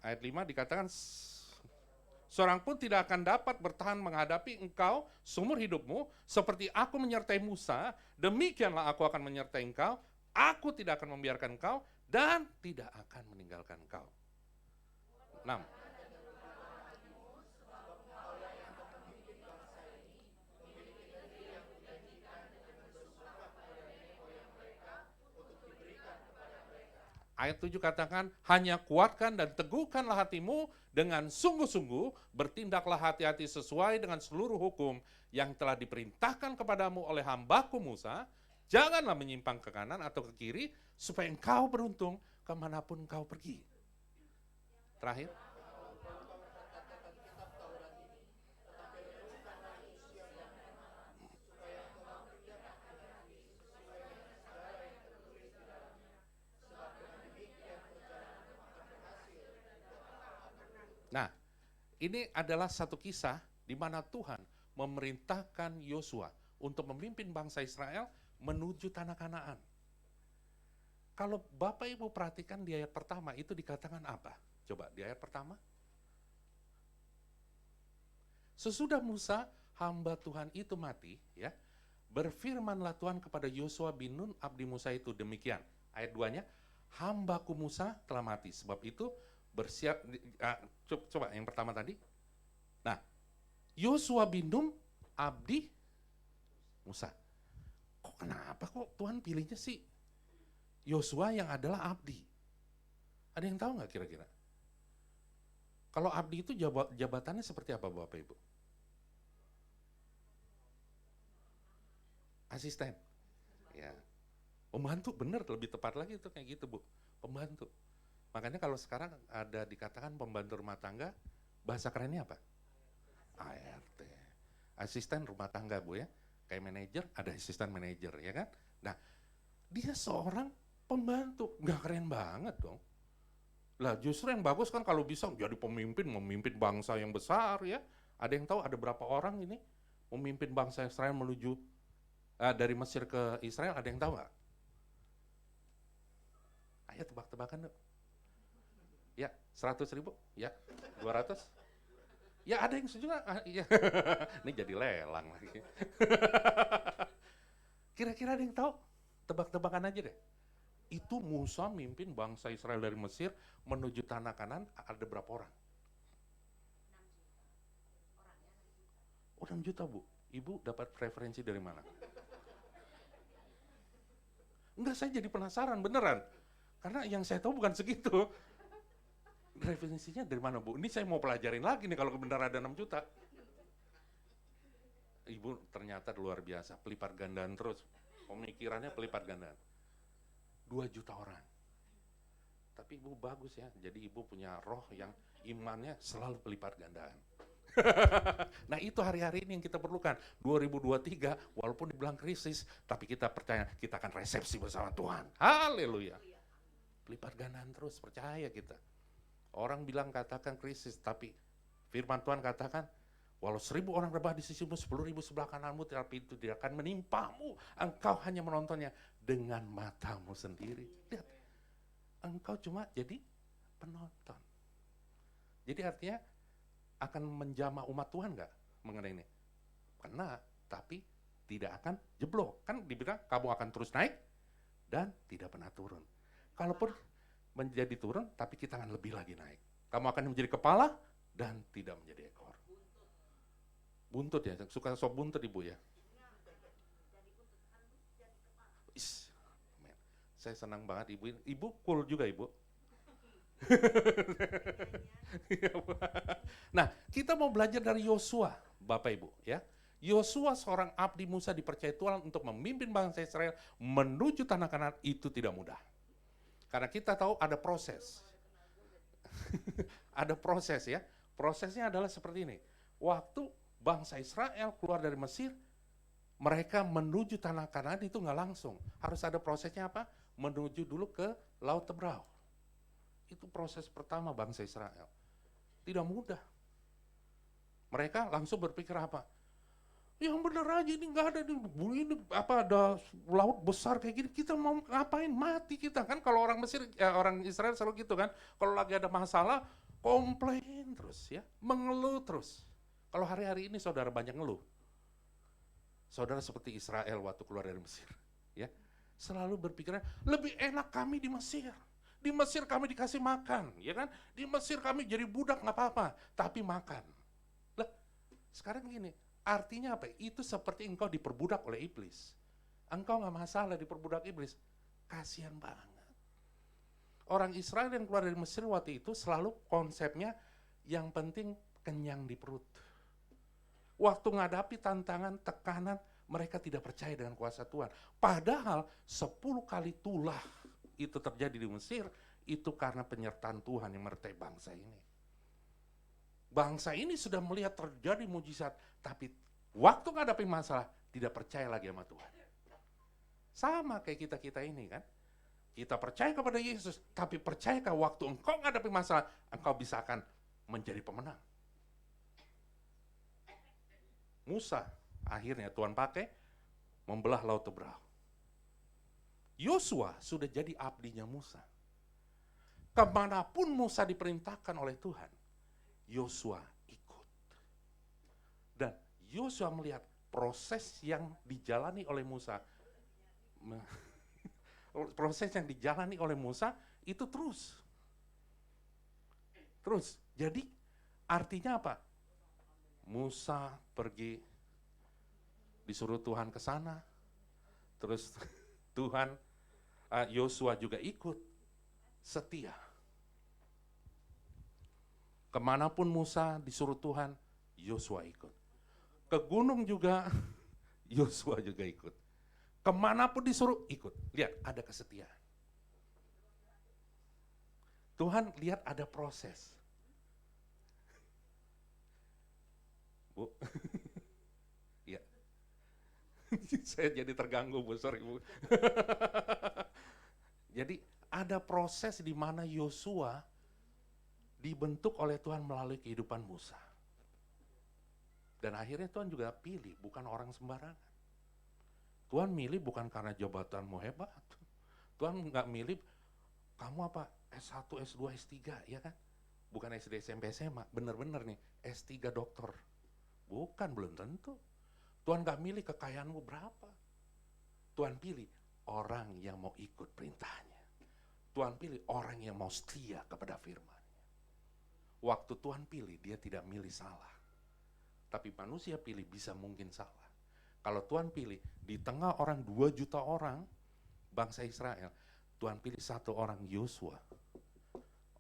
Ayat 5 dikatakan seorang pun tidak akan dapat bertahan menghadapi engkau seumur hidupmu, seperti aku menyertai Musa, demikianlah aku akan menyertai engkau, aku tidak akan membiarkan engkau, dan tidak akan meninggalkan engkau. 6. Ayat 7 katakan, hanya kuatkan dan teguhkanlah hatimu dengan sungguh-sungguh, bertindaklah hati-hati sesuai dengan seluruh hukum yang telah diperintahkan kepadamu oleh hambaku Musa, janganlah menyimpang ke kanan atau ke kiri, supaya engkau beruntung kemanapun engkau pergi. Terakhir. Nah, ini adalah satu kisah di mana Tuhan memerintahkan Yosua untuk memimpin bangsa Israel menuju tanah Kanaan. Kalau Bapak Ibu perhatikan di ayat pertama itu dikatakan apa? Coba di ayat pertama. Sesudah Musa, hamba Tuhan itu mati, ya, berfirmanlah Tuhan kepada Yosua bin Nun abdi Musa itu demikian. Ayat 2-nya, hambaku Musa telah mati, sebab itu bersiap. Coba yang pertama tadi. Nah, Yosua bin Nun abdi Musa. Kenapa kok Tuhan pilihnya sih Yosua yang adalah abdi? Ada yang tahu nggak kira-kira? Kalau abdi itu jabatannya seperti apa Bapak Ibu? Asisten. Ya. Pembantu, benar, lebih tepat lagi itu kayak gitu Bu. Pembantu. Makanya kalau sekarang ada dikatakan pembantu rumah tangga, bahasa kerennya apa? ART. Asisten rumah tangga Bu ya. Kayak manajer, ada asisten manajer ya kan? Nah, dia seorang pembantu, nggak keren banget dong. Lah justru yang bagus kan kalau bisa jadi pemimpin, memimpin bangsa yang besar ya. Ada yang tahu ada berapa orang ini memimpin bangsa Israel menuju dari Mesir ke Israel, ada yang tahu nggak? Ayo tebak-tebakan dong. Ya, 100.000? Ya, 200? Ya ada yang setuju nggak? Ya. Ini jadi lelang lagi. Kira-kira ada yang tahu? Tebak-tebakan aja deh. Itu Musa mimpin bangsa Israel dari Mesir menuju tanah Kanan, ada berapa orang? 6 juta Bu. Ibu dapat referensi dari mana? Enggak, saya jadi penasaran beneran. Karena yang saya tahu bukan segitu. Referensinya dari mana Bu? Ini saya mau pelajarin lagi nih kalau benar ada 6 juta. Ibu ternyata luar biasa, pelipat gandaan terus. Pemikirannya pelipat gandaan. 2 juta orang. Tapi ibu bagus ya, jadi ibu punya roh yang imannya selalu pelipat gandaan. Nah itu hari-hari ini yang kita perlukan. 2023 walaupun dibilang krisis, tapi kita percaya kita akan resepsi bersama Tuhan. Haleluya. Pelipat gandaan terus, percaya kita. Orang bilang katakan krisis, tapi firman Tuhan katakan, walau 1.000 orang rebah di sisimu, 10.000 sebelah kananmu, tapi itu tidak akan menimpamu. Engkau hanya menontonnya dengan matamu sendiri. Lihat, engkau cuma jadi penonton. Jadi artinya akan menjamah umat Tuhan nggak mengenai ini? Kena, tapi tidak akan jeblok. Kan dibilang kamu akan terus naik dan tidak pernah turun. Kalaupun menjadi turun, tapi kita akan lebih lagi naik. Kamu akan menjadi kepala dan tidak menjadi ekor. Buntut ya, suka sop buntut ibu ya. Saya senang banget ibu. Ibu cool juga ibu. Nah, kita mau belajar dari Yosua, Bapak Ibu ya. Yosua seorang abdi Musa dipercaya Tuhan untuk memimpin bangsa Israel menuju tanah Kanaan, itu tidak mudah. Karena kita tahu ada proses. Ada proses ya. Prosesnya adalah seperti ini. Waktu bangsa Israel keluar dari Mesir, mereka menuju tanah Kanaan itu nggak langsung. Harus ada prosesnya apa? Menuju dulu ke Laut Tebrau. Itu proses pertama bangsa Israel. Tidak mudah. Mereka langsung berpikir apa? Yang benar aja ini nggak ada ini apa ada laut besar kayak gini, kita mau ngapain, mati kita kan. Kalau orang Mesir orang Israel selalu gitu kan, kalau lagi ada masalah komplain terus ya, mengeluh terus. Kalau hari-hari ini saudara banyak ngeluh. Saudara seperti Israel waktu keluar dari Mesir, ya. Selalu berpikiran lebih enak kami di Mesir. Di Mesir kami dikasih makan, ya kan? Di Mesir kami jadi budak nggak apa-apa, tapi makan. Lah, sekarang gini, artinya apa? Itu seperti engkau diperbudak oleh iblis. Engkau nggak masalah diperbudak iblis. Kasihan banget. Orang Israel yang keluar dari Mesir waktu itu selalu konsepnya yang penting kenyang di perut. Waktu menghadapi tantangan, tekanan, mereka tidak percaya dengan kuasa Tuhan. Padahal 10 kali tulah itu terjadi di Mesir, itu karena penyertaan Tuhan yang menyertai bangsa ini. Bangsa ini sudah melihat terjadi mujizat, tapi waktu menghadapi masalah, tidak percaya lagi sama Tuhan. Sama kayak kita-kita ini kan. Kita percaya kepada Yesus, tapi percayakah waktu engkau menghadapi masalah, engkau bisa akan menjadi pemenang? Musa, akhirnya Tuhan pakai membelah Laut Teberau. Yosua sudah jadi abdinya Musa. Kemanapun Musa diperintahkan oleh Tuhan, Yosua ikut. Dan Yosua melihat proses yang dijalani oleh Musa. Proses yang dijalani oleh Musa itu terus. Jadi artinya apa? Musa pergi, disuruh Tuhan ke sana, terus Tuhan, Yosua juga ikut, setia. Kemanapun Musa disuruh Tuhan, Yosua ikut. Ke gunung juga, Yosua juga ikut. Kemanapun disuruh, ikut. Lihat, ada kesetiaan. Tuhan lihat ada proses. Bu, ya. Saya jadi terganggu, Bu, sorry, Bu. Jadi ada proses di mana Yosua dibentuk oleh Tuhan melalui kehidupan Musa. Dan akhirnya Tuhan juga pilih, bukan orang sembarangan. Tuhan milih bukan karena jabatanmu hebat. Tuhan nggak milih, kamu apa, S1, S2, S3, ya kan? Bukan SD, SMP, SMA, bener-bener nih, S3 dokter. Bukan, belum tentu. Tuhan gak milih kekayaanmu berapa. Tuhan pilih orang yang mau ikut perintahnya. Tuhan pilih orang yang mau setia kepada firman-Nya. Waktu Tuhan pilih, dia tidak milih salah. Tapi manusia pilih bisa mungkin salah. Kalau Tuhan pilih, di tengah orang 2 juta orang, bangsa Israel, Tuhan pilih satu orang, Yosua.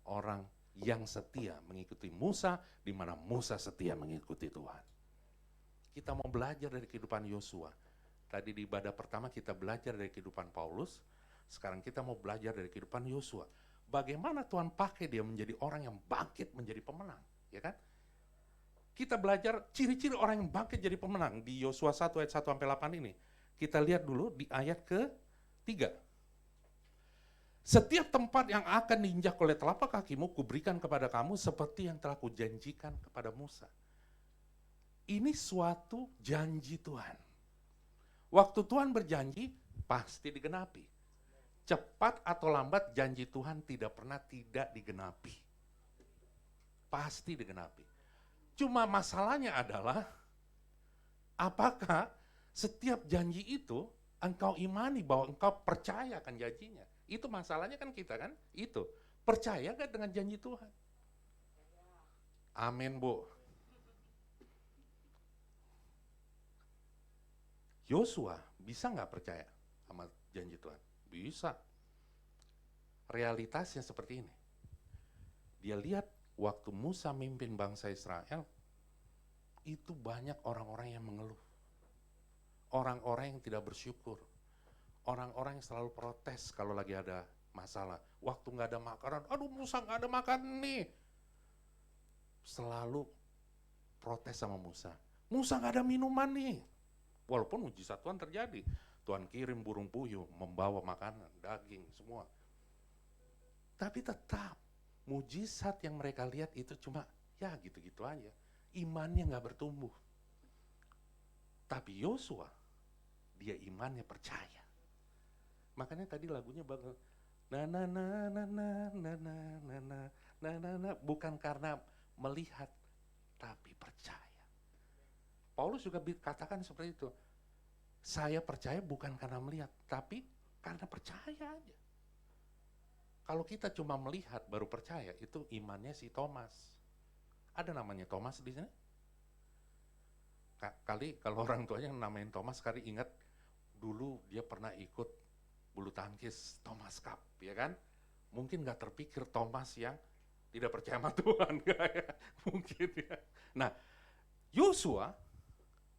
Orang yang setia mengikuti Musa, di mana Musa setia mengikuti Tuhan. Kita mau belajar dari kehidupan Yosua. Tadi di ibadah pertama kita belajar dari kehidupan Paulus, sekarang kita mau belajar dari kehidupan Yosua. Bagaimana Tuhan pakai dia menjadi orang yang bangkit menjadi pemenang, ya kan? Kita belajar ciri-ciri orang yang bangkit jadi pemenang di Yosua 1 ayat 1 sampai 8 ini. Kita lihat dulu di ayat ke-3. Setiap tempat yang akan diinjak oleh telapak kakimu, kuberikan kepada kamu seperti yang telah kujanjikan kepada Musa. Ini suatu janji Tuhan. Waktu Tuhan berjanji, pasti digenapi. Cepat atau lambat, janji Tuhan tidak pernah tidak digenapi. Pasti digenapi. Cuma masalahnya adalah, apakah setiap janji itu engkau imani bahwa engkau percaya akan janjinya? Itu masalahnya kan kita kan, itu. Percaya gak dengan janji Tuhan? Amin, Bu. Yosua bisa nggak percaya sama janji Tuhan? Bisa. Realitasnya seperti ini. Dia lihat waktu Musa mimpin bangsa Israel, itu banyak orang-orang yang mengeluh. Orang-orang yang tidak bersyukur. Orang-orang yang selalu protes kalau lagi ada masalah. Waktu nggak ada makanan, aduh Musa nggak ada makan nih. Selalu protes sama Musa. Musa nggak ada minuman nih. Walaupun mujizat Tuhan terjadi. Tuhan kirim burung puyuh, membawa makanan, daging, semua. Tapi tetap, mujizat yang mereka lihat itu cuma, ya gitu-gitu aja. Imannya nggak bertumbuh. Tapi Yosua, dia imannya percaya. Makanya tadi lagunya bagus. Na na na na na na na na na bukan karena melihat, tapi percaya. Paulus juga katakan seperti itu. Saya percaya bukan karena melihat, tapi karena percaya aja. Kalau kita cuma melihat baru percaya, itu imannya si Thomas. Ada namanya Thomas di sini? Kali kalau orang tuanya namain Thomas, kali ingat dulu dia pernah ikut bulu tangkis Thomas Cup, ya kan? Mungkin nggak terpikir Thomas yang tidak percaya sama Tuhan, ya? Mungkin ya. Nah, Yosua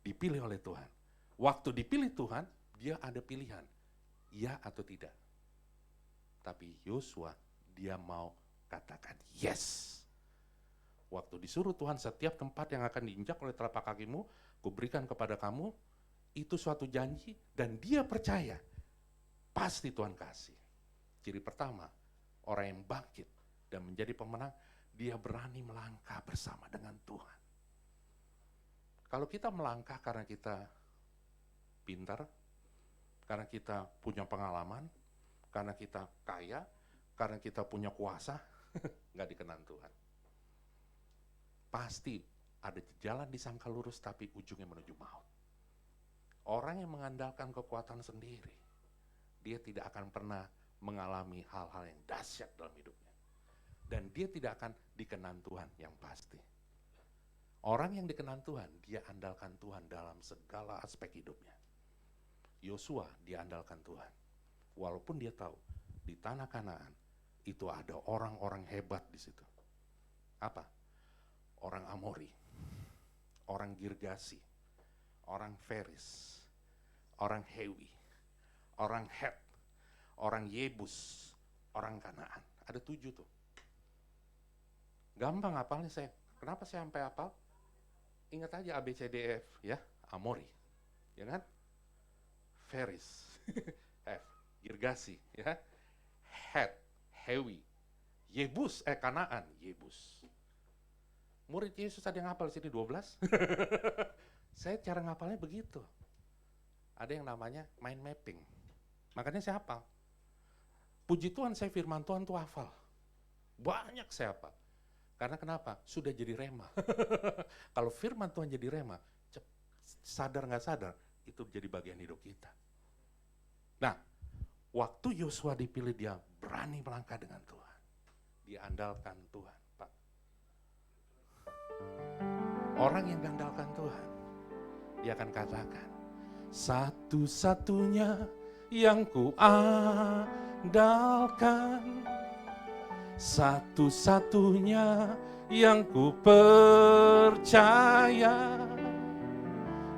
dipilih oleh Tuhan. Waktu dipilih Tuhan, dia ada pilihan, iya atau tidak. Tapi Yosua, dia mau katakan yes. Waktu disuruh Tuhan, setiap tempat yang akan diinjak oleh telapak kakimu, kuberikan kepada kamu, itu suatu janji, dan dia percaya, pasti Tuhan kasih. Ciri pertama, orang yang bangkit dan menjadi pemenang, dia berani melangkah bersama dengan Tuhan. Kalau kita melangkah karena kita pintar, karena kita punya pengalaman, karena kita kaya, karena kita punya kuasa, nggak dikenan Tuhan. Pasti ada jalan disangka lurus tapi ujungnya menuju maut. Orang yang mengandalkan kekuatan sendiri, dia tidak akan pernah mengalami hal-hal yang dahsyat dalam hidupnya. Dan dia tidak akan dikenan Tuhan yang pasti. Orang yang dikenan Tuhan, dia andalkan Tuhan dalam segala aspek hidupnya. Yosua dia andalkan Tuhan. Walaupun dia tahu di tanah Kanaan itu ada orang-orang hebat di situ. Apa? Orang Amori, orang Girgasi, orang Feris, orang Hewi, orang Het, orang Yebus, orang Kanaan. Ada 7 tuh. Gampang hafalnya saya. Kenapa saya sampai hafal? Ingat aja ABCDF ya, Amori, ya kan? Feris, F, Girgasi, ya, Het, Hewi, Yebus, Kanaan, Yebus. Murid Yesus ada yang hafal di sini 12? Saya cara ngapalnya begitu. Ada yang namanya mind mapping. Makanya saya hafal. Puji Tuhan saya firman Tuhan tuh hafal. Banyak saya hafal. Karena kenapa? Sudah jadi rema. Kalau firman Tuhan jadi rema, sadar nggak sadar, itu jadi bagian hidup kita. Nah, waktu Yosua dipilih, dia berani melangkah dengan Tuhan. Dia andalkan Tuhan, Pak. Orang yang andalkan Tuhan, dia akan katakan, satu-satunya yang ku andalkan, satu-satunya yang ku percaya,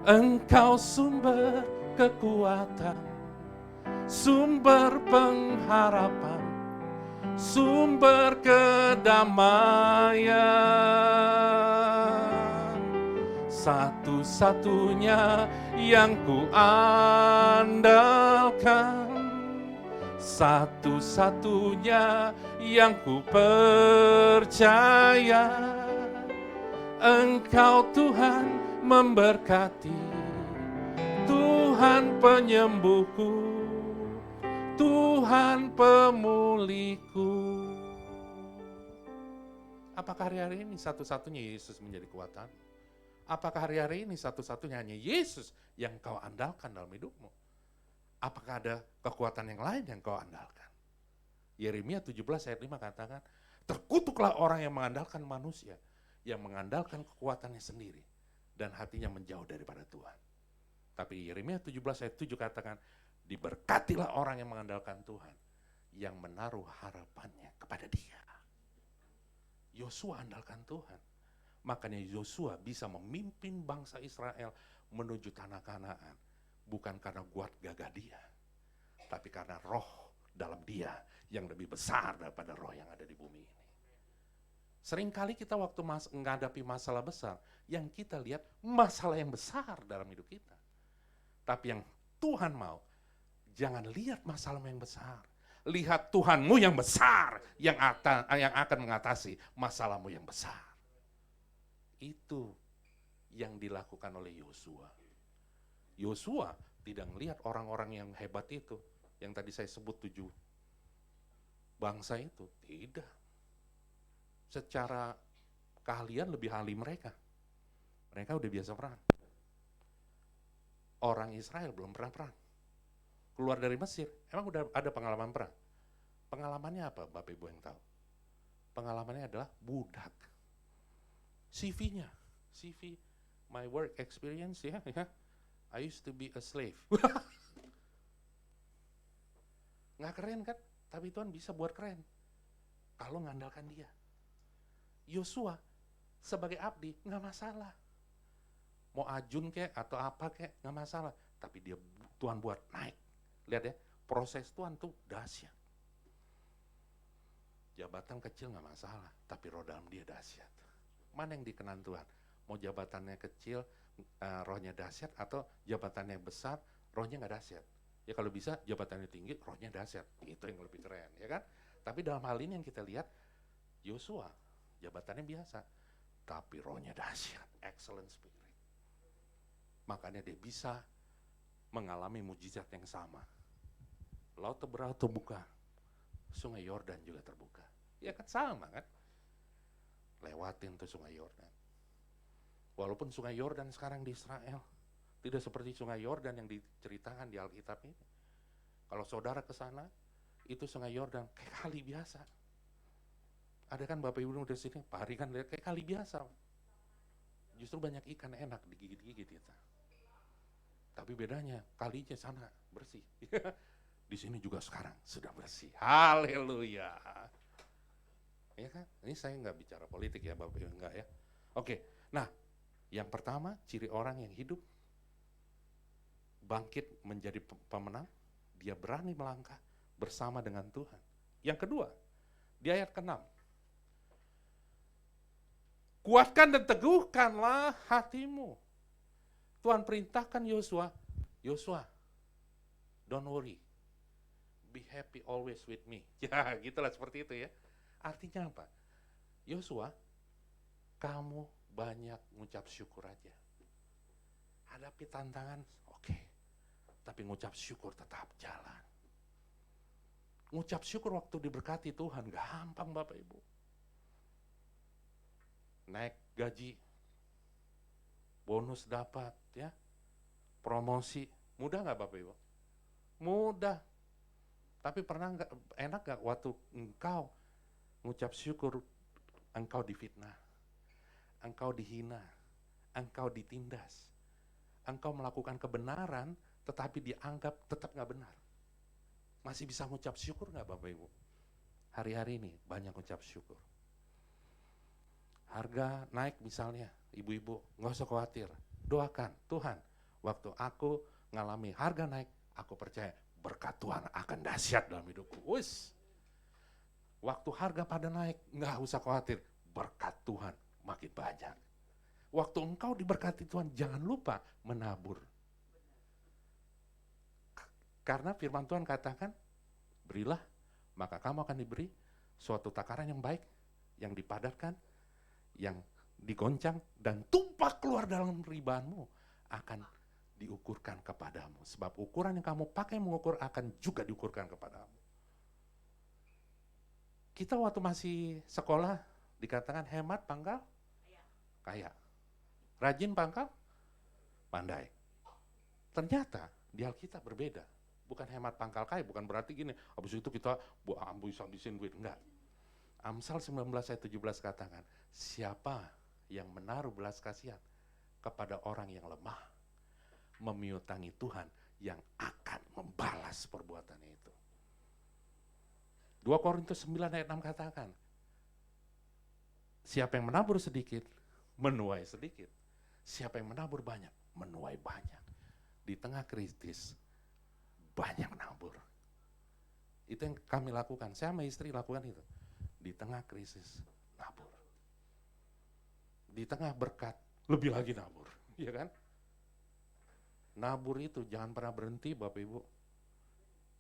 Engkau sumber kekuatan, sumber pengharapan, sumber kedamaian. Satu-satunya yang ku andalkan, satu-satunya yang ku percaya, Engkau Tuhan memberkati, Tuhan penyembuhku, Tuhan pemulihku. Apakah hari-hari ini satu-satunya Yesus menjadi kekuatan? Apakah hari-hari ini satu-satunya hanya Yesus yang kau andalkan dalam hidupmu? Apakah ada kekuatan yang lain yang kau andalkan? Yeremia 17 ayat 5 katakan, terkutuklah orang yang mengandalkan manusia, yang mengandalkan kekuatannya sendiri, dan hatinya menjauh daripada Tuhan. Tapi Yeremia 17 ayat 7 katakan, diberkatilah orang yang mengandalkan Tuhan, yang menaruh harapannya kepada Dia. Yosua andalkan Tuhan. Makanya Yosua bisa memimpin bangsa Israel menuju tanah Kanaan. Bukan karena kuat gagah dia, tapi karena roh dalam dia yang lebih besar daripada roh yang ada di bumi ini. Seringkali kita waktu menghadapi masalah besar, yang kita lihat masalah yang besar dalam hidup kita. Tapi yang Tuhan mau, jangan lihat masalahmu yang besar. Lihat Tuhanmu yang besar, yang akan mengatasi masalahmu yang besar. Itu yang dilakukan oleh Yosua. Yosua tidak melihat orang-orang yang hebat itu, yang tadi saya sebut 7 bangsa itu, tidak. secara keahlian lebih ahli mereka. Mereka udah biasa perang. Orang Israel belum pernah perang. Keluar dari Mesir, emang udah ada pengalaman perang. Pengalamannya apa Bapak Ibu yang tahu? Pengalamannya adalah budak. CV-nya, CV, my work experience ya, I used to be a slave. Nggak keren kan? Tapi Tuhan bisa buat keren. Kalau ngandalkan dia. Yosua sebagai abdi nggak masalah. Mau ajun kek atau apa kek nggak masalah. Tapi dia Tuhan buat naik. Lihat ya, proses Tuhan tuh dahsyat. Jabatan kecil nggak masalah, tapi roh dalam dia dahsyat. Mana yang dikenan Tuhan? Mau jabatannya kecil, rohnya dahsyat, atau jabatannya besar, rohnya nggak dahsyat? Ya kalau bisa jabatannya tinggi, rohnya dahsyat. Itu yang lebih keren, ya kan? Tapi dalam hal ini yang kita lihat, Yosua jabatannya biasa, tapi rohnya dahsyat, excellent spirit. Makanya dia bisa mengalami mujizat yang sama. Laut terbuka, Sungai Yordan juga terbuka. Ya kan sama kan? Lewatin tuh Sungai Yordan. Walaupun Sungai Yordan sekarang di Israel tidak seperti Sungai Yordan yang diceritakan di Alkitab ini. Kalau saudara ke sana, itu Sungai Yordan kayak kali biasa. Ada kan Bapak Ibu dari sini, Pak Hari kan lihat kayak kali biasa. Justru banyak ikan enak digigit-gigit kita. Tapi bedanya kalinya sana bersih. Di sini juga sekarang sudah bersih. Haleluya. Ya kan? Ini saya nggak bicara politik ya Bapak Ibu, enggak ya. Oke, nah yang pertama ciri orang yang hidup bangkit menjadi pemenang, dia berani melangkah bersama dengan Tuhan. Yang kedua, di ayat ke-6. Kuatkan dan teguhkanlah hatimu. Tuhan perintahkan Yosua, don't worry. Be happy always with me. Ya, gitulah seperti itu ya. Artinya apa? Yosua, kamu banyak ngucap syukur aja. Hadapi tantangan, oke. Tapi ngucap syukur tetap jalan. Ngucap syukur waktu diberkati Tuhan, gampang Bapak Ibu. Naik gaji, bonus dapat ya, promosi, mudah nggak Bapak Ibu? Mudah. Tapi pernah nggak enak nggak waktu engkau ngucap syukur, engkau difitnah, engkau dihina, engkau ditindas, engkau melakukan kebenaran, tetapi dianggap tetap nggak benar. Masih bisa ngucap syukur nggak Bapak Ibu? Hari-hari ini banyak ngucap syukur. Harga naik misalnya, ibu-ibu nggak usah khawatir, doakan Tuhan. Waktu aku ngalami harga naik, aku percaya berkat Tuhan akan dahsyat dalam hidupku. Wis. Waktu harga pada naik, nggak usah khawatir, berkat Tuhan makin banyak. Waktu engkau diberkati Tuhan, jangan lupa menabur. Karena firman Tuhan katakan, berilah, maka kamu akan diberi suatu takaran yang baik, yang dipadatkan, yang digoncang, dan tumpah keluar dalam ribaanmu akan diukurkan kepadamu. Sebab ukuran yang kamu pakai mengukur akan juga diukurkan kepadamu. Kita waktu masih sekolah dikatakan hemat pangkal kaya. Rajin pangkal pandai. Ternyata di Alkitab berbeda. Bukan hemat pangkal kaya, bukan berarti gini, habis itu kita habisin duit, enggak. Amsal 19 ayat 17 katakan, siapa yang menaruh belas kasihan kepada orang yang lemah, memiutangi Tuhan yang akan membalas perbuatannya itu. 2 Korintus 9 ayat 6 katakan, siapa yang menabur sedikit, menuai sedikit. Siapa yang menabur banyak, menuai banyak. Di tengah kritis, banyak nabur. Itu yang kami lakukan, saya sama istri lakukan itu. Di tengah krisis, nabur. Di tengah berkat, lebih lagi nabur. Ya kan? Nabur itu jangan pernah berhenti Bapak Ibu.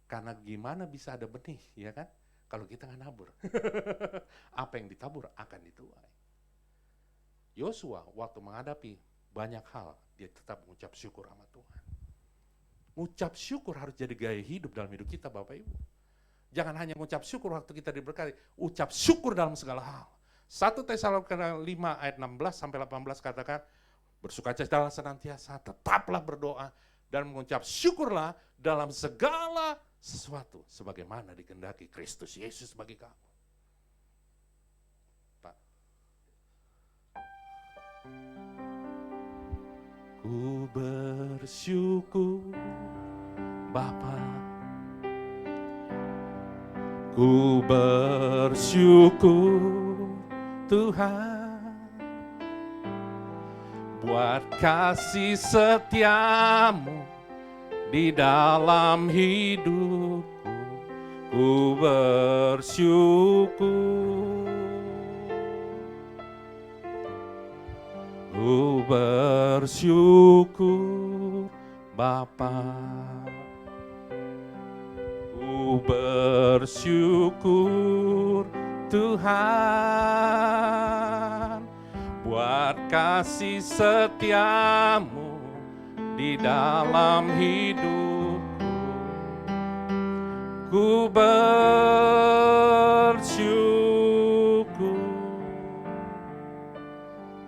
Karena gimana bisa ada benih, ya kan? Kalau kita nggak nabur. Apa yang ditabur akan dituai. Yosua waktu menghadapi banyak hal, dia tetap mengucap syukur sama Tuhan. Ucap syukur harus jadi gaya hidup dalam hidup kita Bapak Ibu. Jangan hanya mengucap syukur waktu kita diberkati, ucap syukur dalam segala hal. 1 Tesalonika 5 ayat 16 sampai 18 katakan, bersukacitalah senantiasa, tetaplah berdoa, dan mengucap syukurlah dalam segala sesuatu, sebagaimana dikehendaki Kristus Yesus bagi kamu. Pak. Ku bersyukur Bapa, ku bersyukur Tuhan, buat kasih setiamu di dalam hidupku. Ku bersyukur, ku bersyukur Bapa, ku bersyukur Tuhan, buat kasih setiamu di dalam hidupku. Ku bersyukur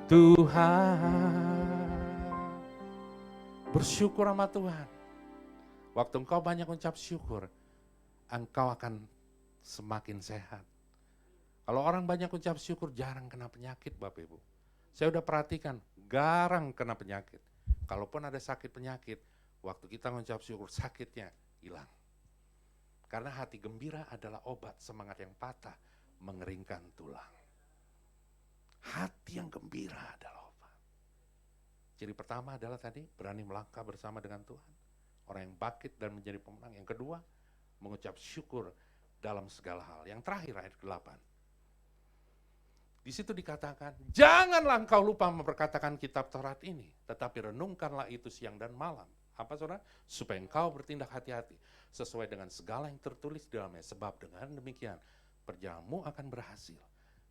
Tuhan. Bersyukur sama Tuhan. Waktu engkau banyak ucap syukur, engkau akan semakin sehat. Kalau orang banyak ucap syukur, jarang kena penyakit, Bapak Ibu. Saya udah perhatikan, jarang kena penyakit. Kalaupun ada sakit penyakit, waktu kita mengucap syukur, sakitnya hilang. Karena hati gembira adalah obat, semangat yang patah mengeringkan tulang. Hati yang gembira adalah obat. Ciri pertama adalah tadi, berani melangkah bersama dengan Tuhan. Orang yang bangkit dan menjadi pemenang. Yang kedua, mengucap syukur dalam segala hal. Yang terakhir ayat ke-8. Di situ dikatakan, janganlah engkau lupa memperkatakan kitab Taurat ini, tetapi renungkanlah itu siang dan malam. Apa saudara? Supaya engkau bertindak hati-hati, sesuai dengan segala yang tertulis di dalamnya. Sebab dengan demikian, perjalananmu akan berhasil,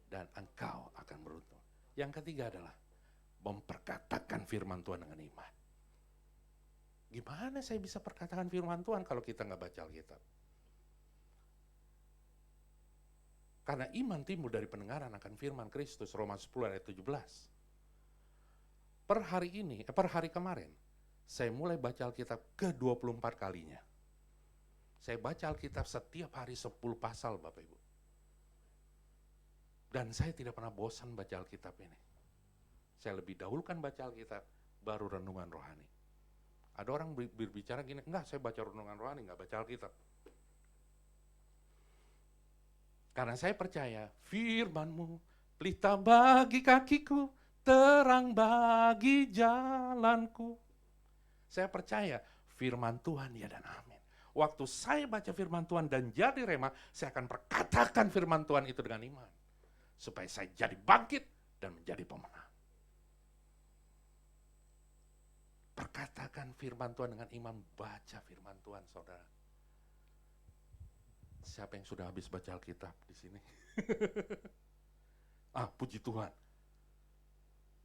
dan engkau akan beruntung. Yang ketiga adalah, memperkatakan firman Tuhan dengan iman. Gimana saya bisa perkatakan firman Tuhan kalau kita nggak baca Alkitab? Karena iman timbul dari pendengaran akan firman Kristus, Roma 10 ayat 17. Per hari kemarin, saya mulai baca Alkitab ke-24 kalinya. Saya baca Alkitab setiap hari 10 pasal, Bapak Ibu. Dan saya tidak pernah bosan baca Alkitab ini. Saya lebih dahulukan baca Alkitab, baru renungan rohani. Ada orang berbicara gini, enggak, saya baca renungan rohani, enggak baca Alkitab. Karena saya percaya firman-Mu pelita bagi kakiku, terang bagi jalanku. Saya percaya firman Tuhan ya dan amin. Waktu saya baca firman Tuhan dan jadi rema, saya akan perkatakan firman Tuhan itu dengan iman. Supaya saya jadi bangkit dan menjadi pemenang. Perkatakan firman Tuhan dengan iman, baca firman Tuhan, saudara. Siapa yang sudah habis baca Alkitab di sini? Puji Tuhan.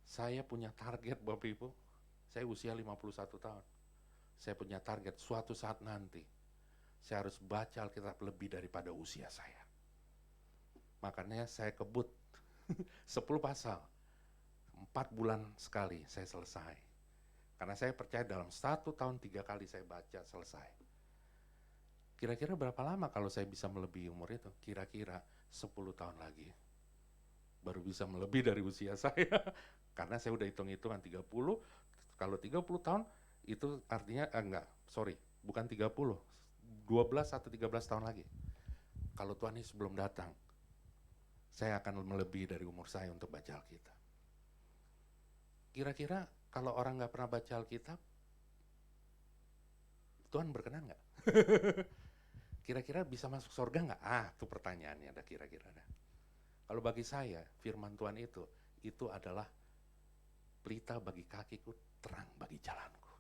Saya punya target, Bapak Ibu. Saya usia 51 tahun. Saya punya target suatu saat nanti. Saya harus baca Alkitab lebih daripada usia saya. Makanya saya kebut 10 pasal. 4 bulan sekali saya selesai. Karena saya percaya dalam 1 tahun 3 kali saya baca selesai. Kira-kira berapa lama kalau saya bisa melebihi umur itu? Kira-kira 10 tahun lagi. Baru bisa melebihi dari usia saya. Karena saya udah hitung-hitungan 30. Kalau 30 tahun itu artinya, bukan 30. 12 atau 13 tahun lagi. Kalau Tuhan Yesus belum datang, saya akan melebihi dari umur saya untuk baca Alkitab. Kira-kira kalau orang nggak pernah baca Alkitab, Tuhan berkenan nggak? Kira-kira bisa masuk surga nggak? Itu pertanyaannya ada kira-kira. Kalau bagi saya, firman Tuhan itu adalah pelita bagi kakiku, terang bagi jalanku.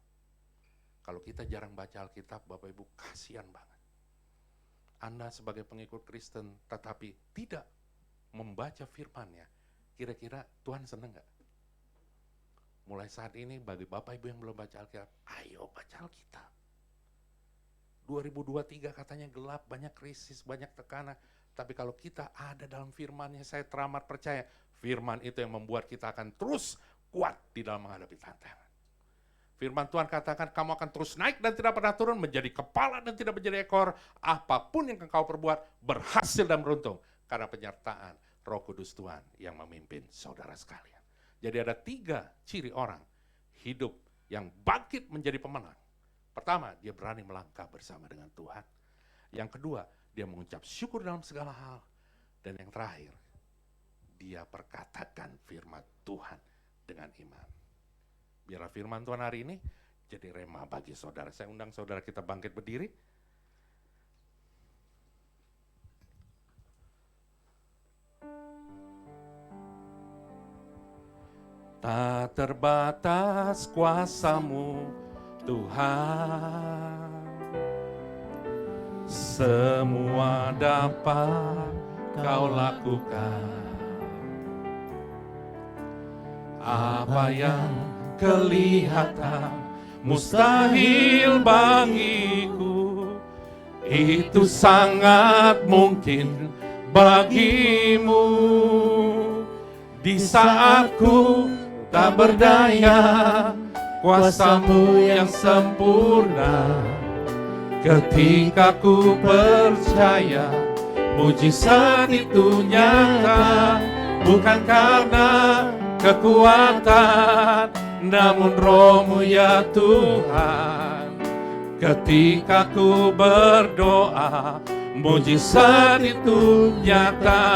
Kalau kita jarang baca Alkitab, Bapak Ibu, kasihan banget. Anda sebagai pengikut Kristen, tetapi tidak membaca firman-Nya, kira-kira Tuhan senang nggak? Mulai saat ini, bagi Bapak Ibu yang belum baca Alkitab, ayo baca Alkitab. 2023 katanya gelap, banyak krisis, banyak tekanan. Tapi kalau kita ada dalam firman-Nya, saya teramat percaya, firman itu yang membuat kita akan terus kuat di dalam menghadapi tantangan. Firman Tuhan katakan, kamu akan terus naik dan tidak pernah turun, menjadi kepala dan tidak menjadi ekor. Apapun yang engkau perbuat, berhasil dan beruntung. Karena penyertaan Roh Kudus Tuhan yang memimpin saudara sekalian. Jadi ada 3 ciri orang hidup yang bangkit menjadi pemenang. Pertama, dia berani melangkah bersama dengan Tuhan. Yang kedua, dia mengucap syukur dalam segala hal. Dan yang terakhir, dia perkatakan firman Tuhan dengan iman. Biarlah firman Tuhan hari ini jadi rema bagi saudara. Saya undang saudara kita bangkit berdiri. Tak terbatas kuasa-Mu, Tuhan. Semua dapat Kau lakukan. Apa yang kelihatan mustahil bagiku, itu sangat mungkin bagimu. Di saat ku tak berdaya, kuasa-Mu yang sempurna. Ketika ku percaya, mujizat itu nyata. Bukan karena kekuatan, namun Roh-Mu ya Tuhan. Ketika ku berdoa, mujizat itu nyata.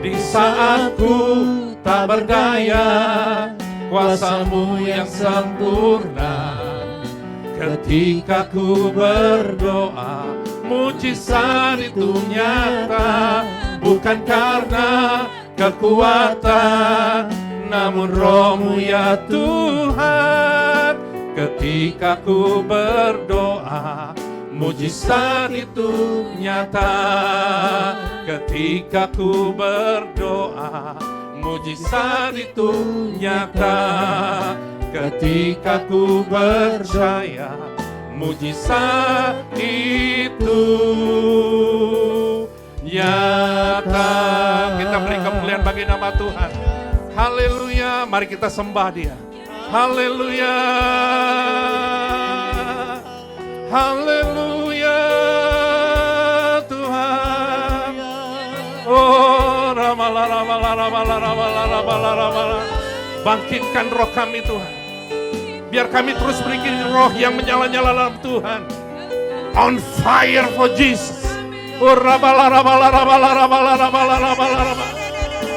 Di saat ku tak berdaya, kuasa-Mu yang sempurna. Ketika ku berdoa, mujizat itu nyata. Bukan karena kekuatan, namun Roh-Mu ya Tuhan. Ketika ku berdoa, mujizat itu nyata. Ketika ku berdoa, mujizat itu nyata. Ketika ku percaya, mujizat itu nyata. Kita beri kemuliaan bagi nama Tuhan. Haleluya. Mari kita sembah Dia. Haleluya. Haleluya Tuhan. Oh, ramala ramala ramala ramala ramala ramala. Bangkitkan roh kami Tuhan. Biar kami terus memiliki roh yang menyala-nyala dalam Tuhan. On fire for Jesus. Oh, rabala rabala rabala rabala rabala rabala rabala.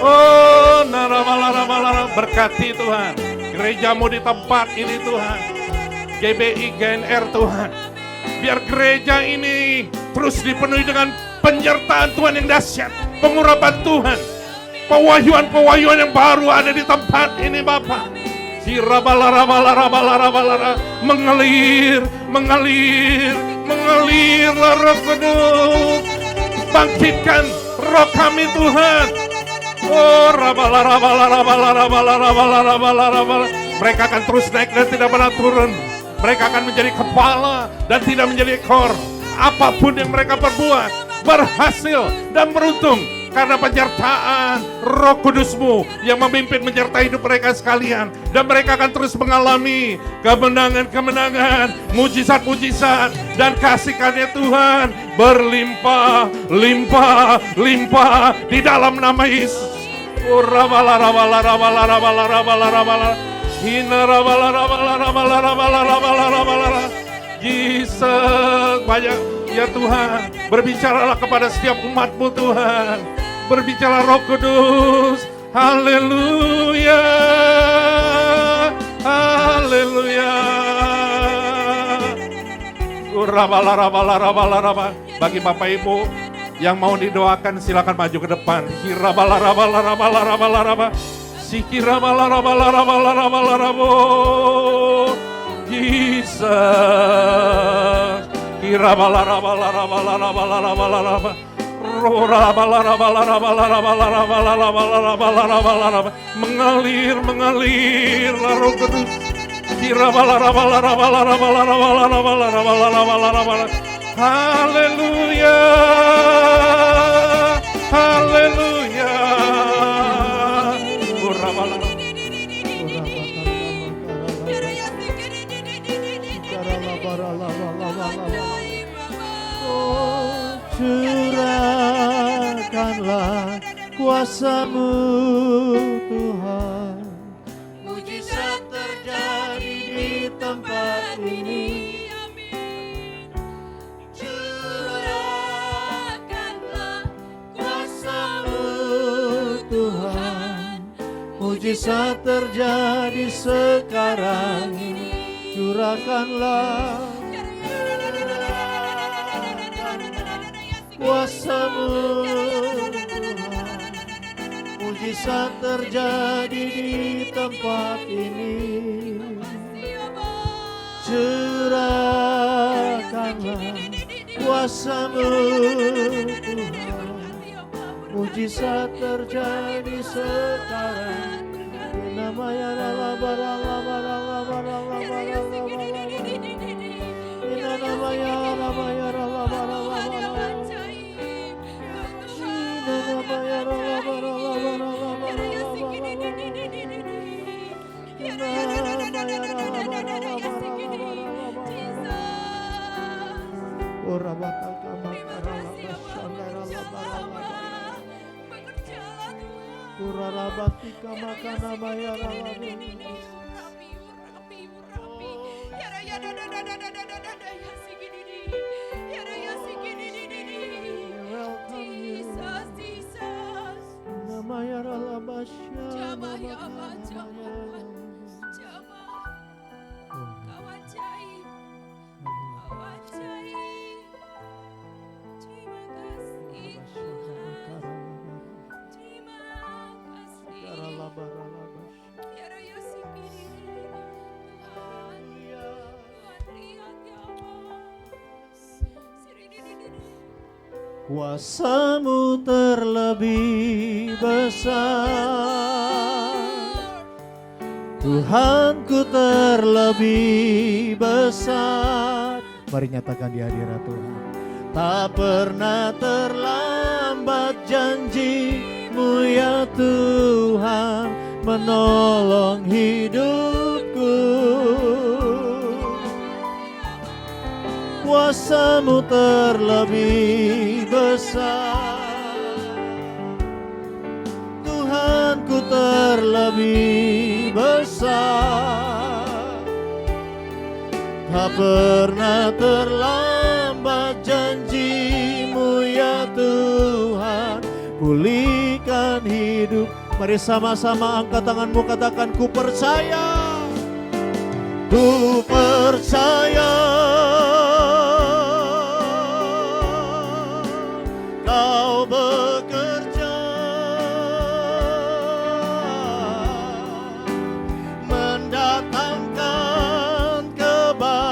Oh, narabala rabala. Berkati Tuhan gereja-Mu di tempat ini Tuhan. GBI GNR Tuhan. Biar gereja ini terus dipenuhi dengan penyertaan Tuhan yang dahsyat, pengurapan Tuhan, pewahyuan-pewahyuan yang baru ada di tempat ini Bapa. Mengalir, mengalir, mengalir Roh Kudus. Bangkitkan roh kami Tuhan. Oh, mereka akan terus naik dan tidak pernah turun. Mereka akan menjadi kepala dan tidak menjadi ekor. Apapun yang mereka perbuat berhasil dan beruntung. Karena penyertaan Roh Kudus-Mu yang memimpin menyertai hidup mereka sekalian. Dan mereka akan terus mengalami kemenangan-kemenangan, mujizat-mujizat, dan kasih karunia Tuhan berlimpah, limpah, limpah di dalam nama Yesus. Rabala rabala rabala rabala rabala rabala. Hina rabala rabala rabala rabala rabala rabala. Jesus, banyak ya Tuhan, berbicaralah kepada setiap umat-Mu Tuhan. Berbicara Roh Kudus. Haleluya. Haleluya. Bagi Bapak Ibu yang mau didoakan silakan maju ke depan. Mengalir, mengalir Roh Kudus. Haleluya. Curahkanlah kuasa-Mu Tuhan. Mujizat terjadi di tempat ini. Amin. Curahkanlah kuasa-Mu Tuhan, mujizat terjadi sekarang ini. Curahkanlah kuasa-Mu Tuhan, mujizat terjadi di tempat ini. Curahkanlah kuasa-Mu Tuhan, mujizat terjadi sekarang. Namanya kuasa-Mu terlebih besar, Tuhanku terlebih besar. Mari nyatakan di hadirat Tuhan. Tak pernah terlambat janji-Mu ya Tuhan, menolong hidupku. Kuasa-Mu terlebih besar, Tuhanku terlebih besar. Tak pernah terlambat janji-Mu ya Tuhan, pulihkan hidup. Mari sama-sama angkat tanganmu, katakan ku percaya. Ku percaya Kau bekerja mendatangkan kebaikan.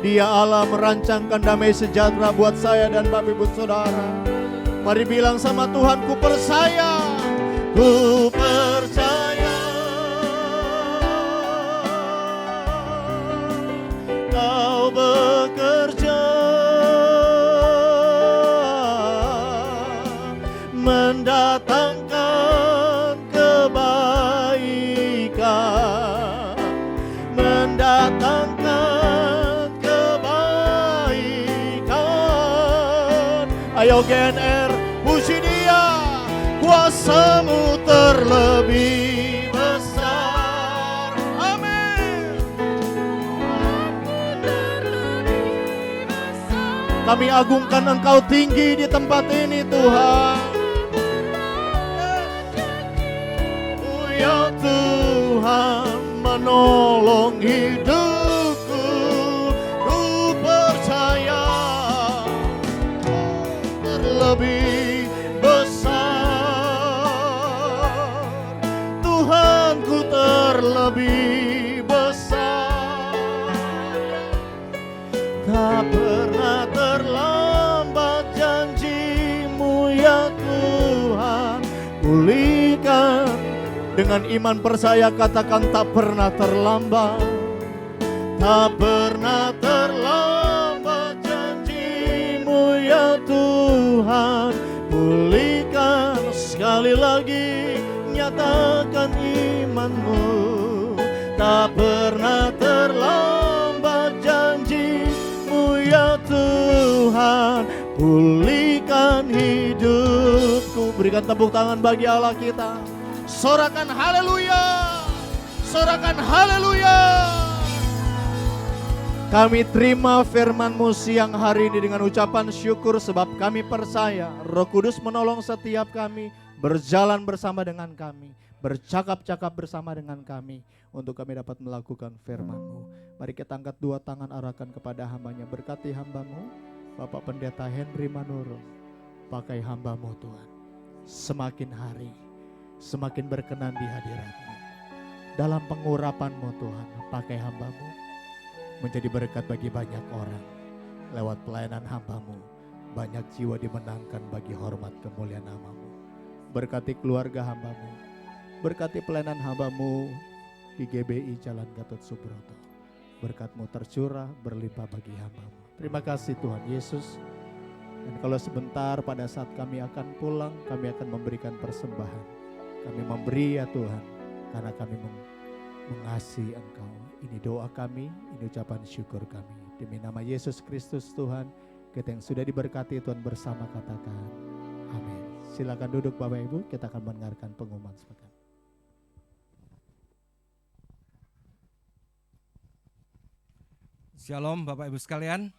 Dia Allah merancangkan damai sejahtera buat saya dan Bapak Ibu Saudara. Mari bilang sama Tuhan, ku percaya. Ku percaya Kau bekerja mendatangkan kebaikan, mendatangkan kebaikan. Ayo GNR, puji Dia. Kuasa-Mu terlebih besar. Amin. Kami agungkan Engkau tinggi di tempat ini Tuhan. Ya Tuhan, menolong hidupku. Ku percaya terlebih besar, Tuhanku terlebih besar. Tak pernah terlambat janji-Mu ya Tuhan, pulihkan. Dengan iman percaya katakan tak pernah terlambat. Tak pernah terlambat janji-Mu ya Tuhan, pulihkan. Sekali lagi nyatakan iman-Mu. Tak pernah terlambat janji-Mu ya Tuhan, pulihkan hidupku. Berikan tepuk tangan bagi Allah kita. Sorakan haleluya, sorakan haleluya. Kami terima firman-Mu siang hari ini dengan ucapan syukur sebab kami percaya Roh Kudus menolong setiap kami, berjalan bersama dengan kami, bercakap-cakap bersama dengan kami untuk kami dapat melakukan firman-Mu. Mari kita angkat dua tangan arahkan kepada hamba-Nya. Berkati hamba-Mu, Bapak Pendeta Henry Manurung. Pakai hamba-Mu Tuhan. Semakin hari, semakin berkenan di hadirat-Mu. Dalam pengurapan-Mu Tuhan, pakai hamba-Mu menjadi berkat bagi banyak orang. Lewat pelayanan hamba-Mu, banyak jiwa dimenangkan bagi hormat kemuliaan nama-Mu. Berkati keluarga hamba-Mu, berkati pelayanan hamba-Mu di GBI Jalan Gatot Subroto. Berkat-Mu tercurah berlimpah bagi hamba-Mu. Terima kasih Tuhan Yesus. Dan kalau sebentar pada saat kami akan pulang, kami akan memberikan persembahan. Kami memberi ya Tuhan, karena kami mengasihi Engkau. Ini doa kami, ini ucapan syukur kami. Demi nama Yesus Kristus Tuhan, kita yang sudah diberkati Tuhan bersama katakan amin. Silakan duduk Bapak Ibu, kita akan mendengarkan pengumuman sepekan. Shalom Bapak Ibu sekalian.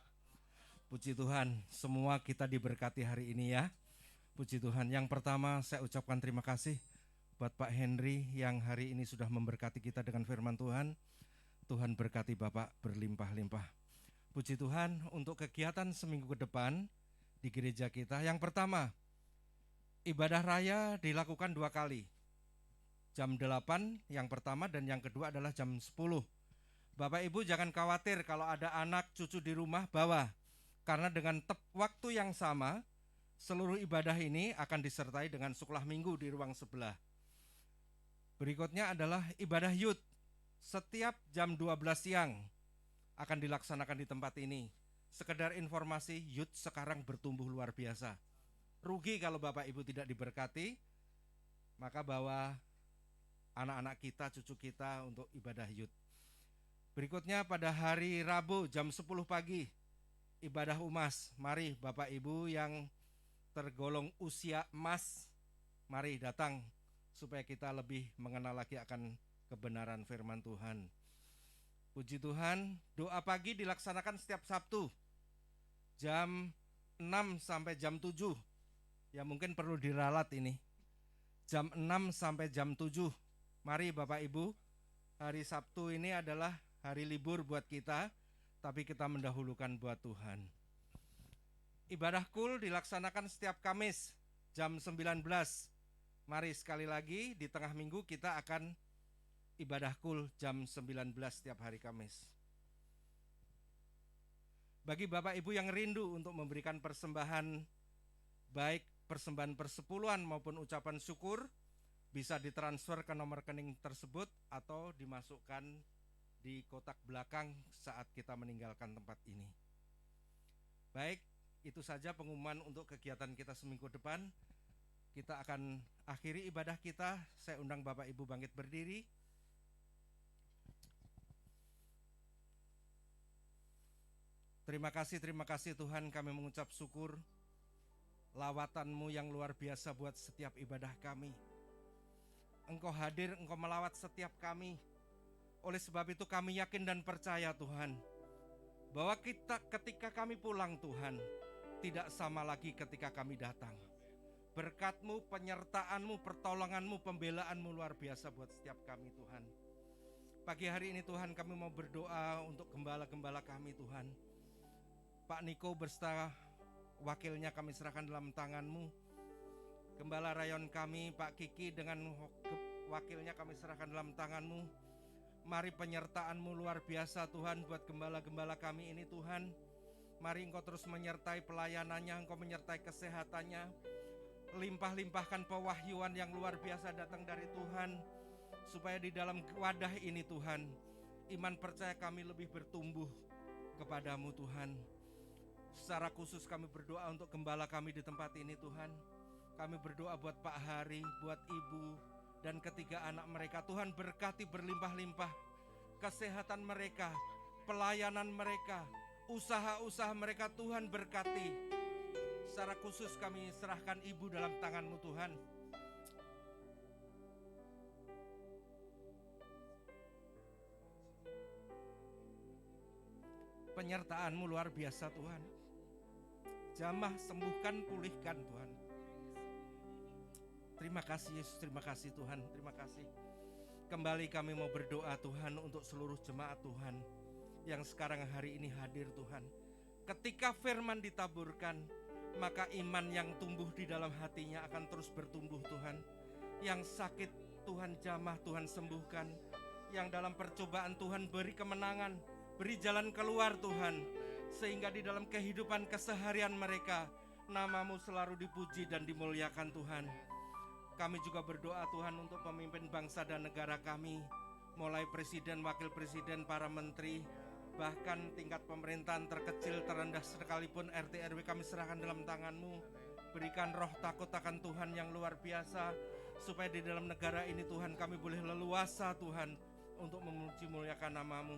Puji Tuhan, semua kita diberkati hari ini ya. Puji Tuhan. Yang pertama saya ucapkan terima kasih buat Pak Henry yang hari ini sudah memberkati kita dengan firman Tuhan. Tuhan berkati Bapak berlimpah-limpah. Puji Tuhan untuk kegiatan seminggu ke depan di gereja kita. Yang pertama, ibadah raya dilakukan 2 kali. Jam 8 yang pertama dan yang kedua adalah jam 10. Bapak Ibu jangan khawatir kalau ada anak cucu di rumah bawa. Karena dengan waktu yang sama, seluruh ibadah ini akan disertai dengan sekolah minggu di ruang sebelah. Berikutnya adalah ibadah youth. Setiap jam 12 siang akan dilaksanakan di tempat ini. Sekedar informasi, youth sekarang bertumbuh luar biasa. Rugi kalau Bapak Ibu tidak diberkati, maka bawa anak-anak kita, cucu kita untuk ibadah youth. Berikutnya pada hari Rabu jam 10 pagi, ibadah UMAS. Mari Bapak Ibu yang tergolong usia emas, mari datang supaya kita lebih mengenal lagi akan kebenaran firman Tuhan. Puji Tuhan, doa pagi dilaksanakan setiap Sabtu jam 6 sampai jam 7. Ya mungkin perlu diralat ini. Jam 6 sampai jam 7. Mari Bapak Ibu, hari Sabtu ini adalah hari libur buat kita, tapi kita mendahulukan buat Tuhan. Ibadah kul dilaksanakan setiap Kamis jam 19. Mari sekali lagi di tengah minggu kita akan ibadah kul jam 19 setiap hari Kamis. Bagi Bapak Ibu yang rindu untuk memberikan persembahan, baik persembahan persepuluhan maupun ucapan syukur, bisa ditransfer ke nomor rekening tersebut atau dimasukkan di kotak belakang saat kita meninggalkan tempat ini. Baik, itu saja pengumuman untuk kegiatan kita seminggu depan. Kita akan akhiri ibadah kita. Saya undang Bapak Ibu bangkit berdiri. Terima kasih Tuhan, kami mengucap syukur lawatan-Mu yang luar biasa buat setiap ibadah kami. Engkau hadir, Engkau melawat setiap kami. Oleh sebab itu kami yakin dan percaya Tuhan, bahwa ketika kami pulang Tuhan, tidak sama lagi ketika kami datang. Berkat-Mu, penyertaan-Mu, pertolongan-Mu, pembelaan-Mu luar biasa buat setiap kami Tuhan. Pagi hari ini Tuhan kami mau berdoa untuk gembala-gembala kami Tuhan. Pak Niko berserta wakilnya kami serahkan dalam tangan-Mu. Gembala rayon kami Pak Kiki dengan wakilnya kami serahkan dalam tangan-Mu. Mari penyertaan-Mu luar biasa Tuhan buat gembala-gembala kami ini Tuhan. Mari Engkau terus menyertai pelayanannya, Engkau menyertai kesehatannya. Limpah-limpahkan pewahyuan yang luar biasa datang dari Tuhan. Supaya di dalam wadah ini Tuhan, iman percaya kami lebih bertumbuh kepadamu Tuhan. Secara khusus kami berdoa untuk gembala kami di tempat ini Tuhan. Kami berdoa buat Pak Hari, buat Ibu, dan ketiga anak mereka. Tuhan berkati berlimpah-limpah kesehatan mereka, pelayanan mereka, usaha-usaha mereka Tuhan berkati. Secara khusus kami serahkan Ibu dalam tangan-Mu Tuhan. Penyertaan-Mu luar biasa Tuhan. Jamah, sembuhkan, pulihkan Tuhan. Terima kasih Yesus, terima kasih Tuhan, terima kasih. Kembali kami mau berdoa Tuhan untuk seluruh jemaat Tuhan yang sekarang hari ini hadir Tuhan. Ketika firman ditaburkan, maka iman yang tumbuh di dalam hatinya akan terus bertumbuh Tuhan. Yang sakit Tuhan jamah, Tuhan sembuhkan. Yang dalam percobaan Tuhan beri kemenangan, beri jalan keluar Tuhan. Sehingga di dalam kehidupan keseharian mereka, nama-Mu selalu dipuji dan dimuliakan Tuhan. Kami juga berdoa Tuhan untuk pemimpin bangsa dan negara kami, mulai presiden, wakil presiden, para menteri, bahkan tingkat pemerintahan terkecil, terendah sekalipun RT RW kami serahkan dalam tangan-Mu. Berikan roh takut akan Tuhan yang luar biasa, supaya di dalam negara ini Tuhan kami boleh leluasa Tuhan untuk memuji muliakan nama-Mu.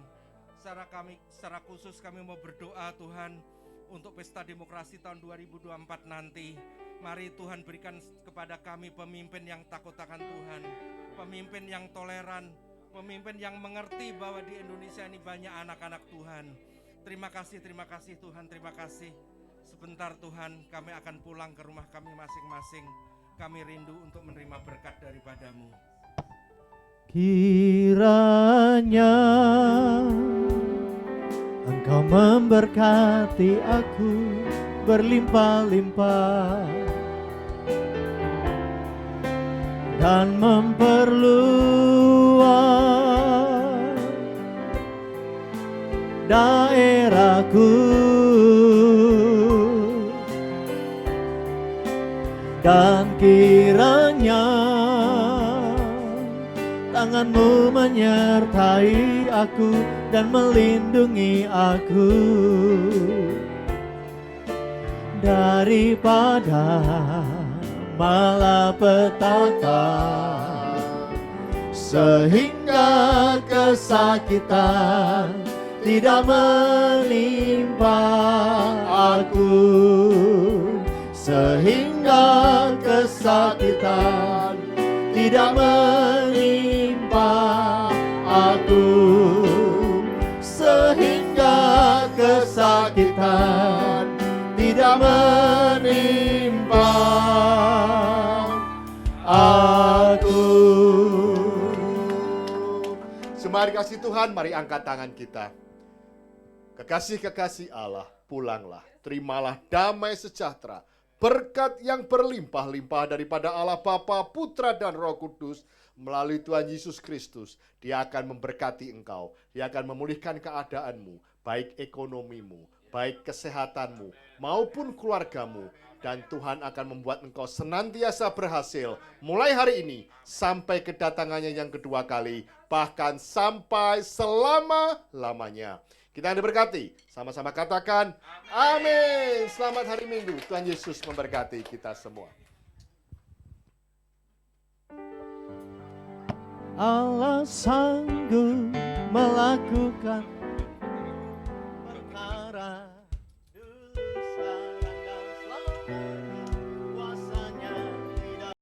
Secara khusus kami mau berdoa Tuhan untuk pesta demokrasi tahun 2024 nanti. Mari Tuhan berikan kepada kami pemimpin yang takut akan Tuhan, pemimpin yang toleran, pemimpin yang mengerti bahwa di Indonesia ini banyak anak-anak Tuhan. Terima kasih Tuhan, terima kasih. Sebentar Tuhan, kami akan pulang ke rumah kami masing-masing. Kami rindu untuk menerima berkat daripada-Mu. Kiranya Engkau memberkati aku berlimpah-limpah dan memperluas daerahku, dan kiranya tangan-Mu menyertai aku dan melindungi aku daripada malapetaka, sehingga kesakitan tidak menimpa aku, sehingga kesakitan tidak menimpa aku, sehingga kesakitan tidak menimpa aku. Semari kasih Tuhan, mari angkat tangan kita. Kekasih-kekasih Allah, pulanglah, terimalah damai sejahtera, berkat yang berlimpah-limpah daripada Allah Bapa, Putra, dan Roh Kudus melalui Tuhan Yesus Kristus. Dia akan memberkati engkau, Dia akan memulihkan keadaanmu, baik ekonomimu, baik kesehatanmu, maupun keluargamu. Dan Tuhan akan membuat engkau senantiasa berhasil mulai hari ini sampai kedatangannya yang kedua kali, bahkan sampai selama-lamanya. Kita yang diberkati, sama-sama katakan amin. Selamat hari Minggu, Tuhan Yesus memberkati kita semua. Allah sanggup melakukan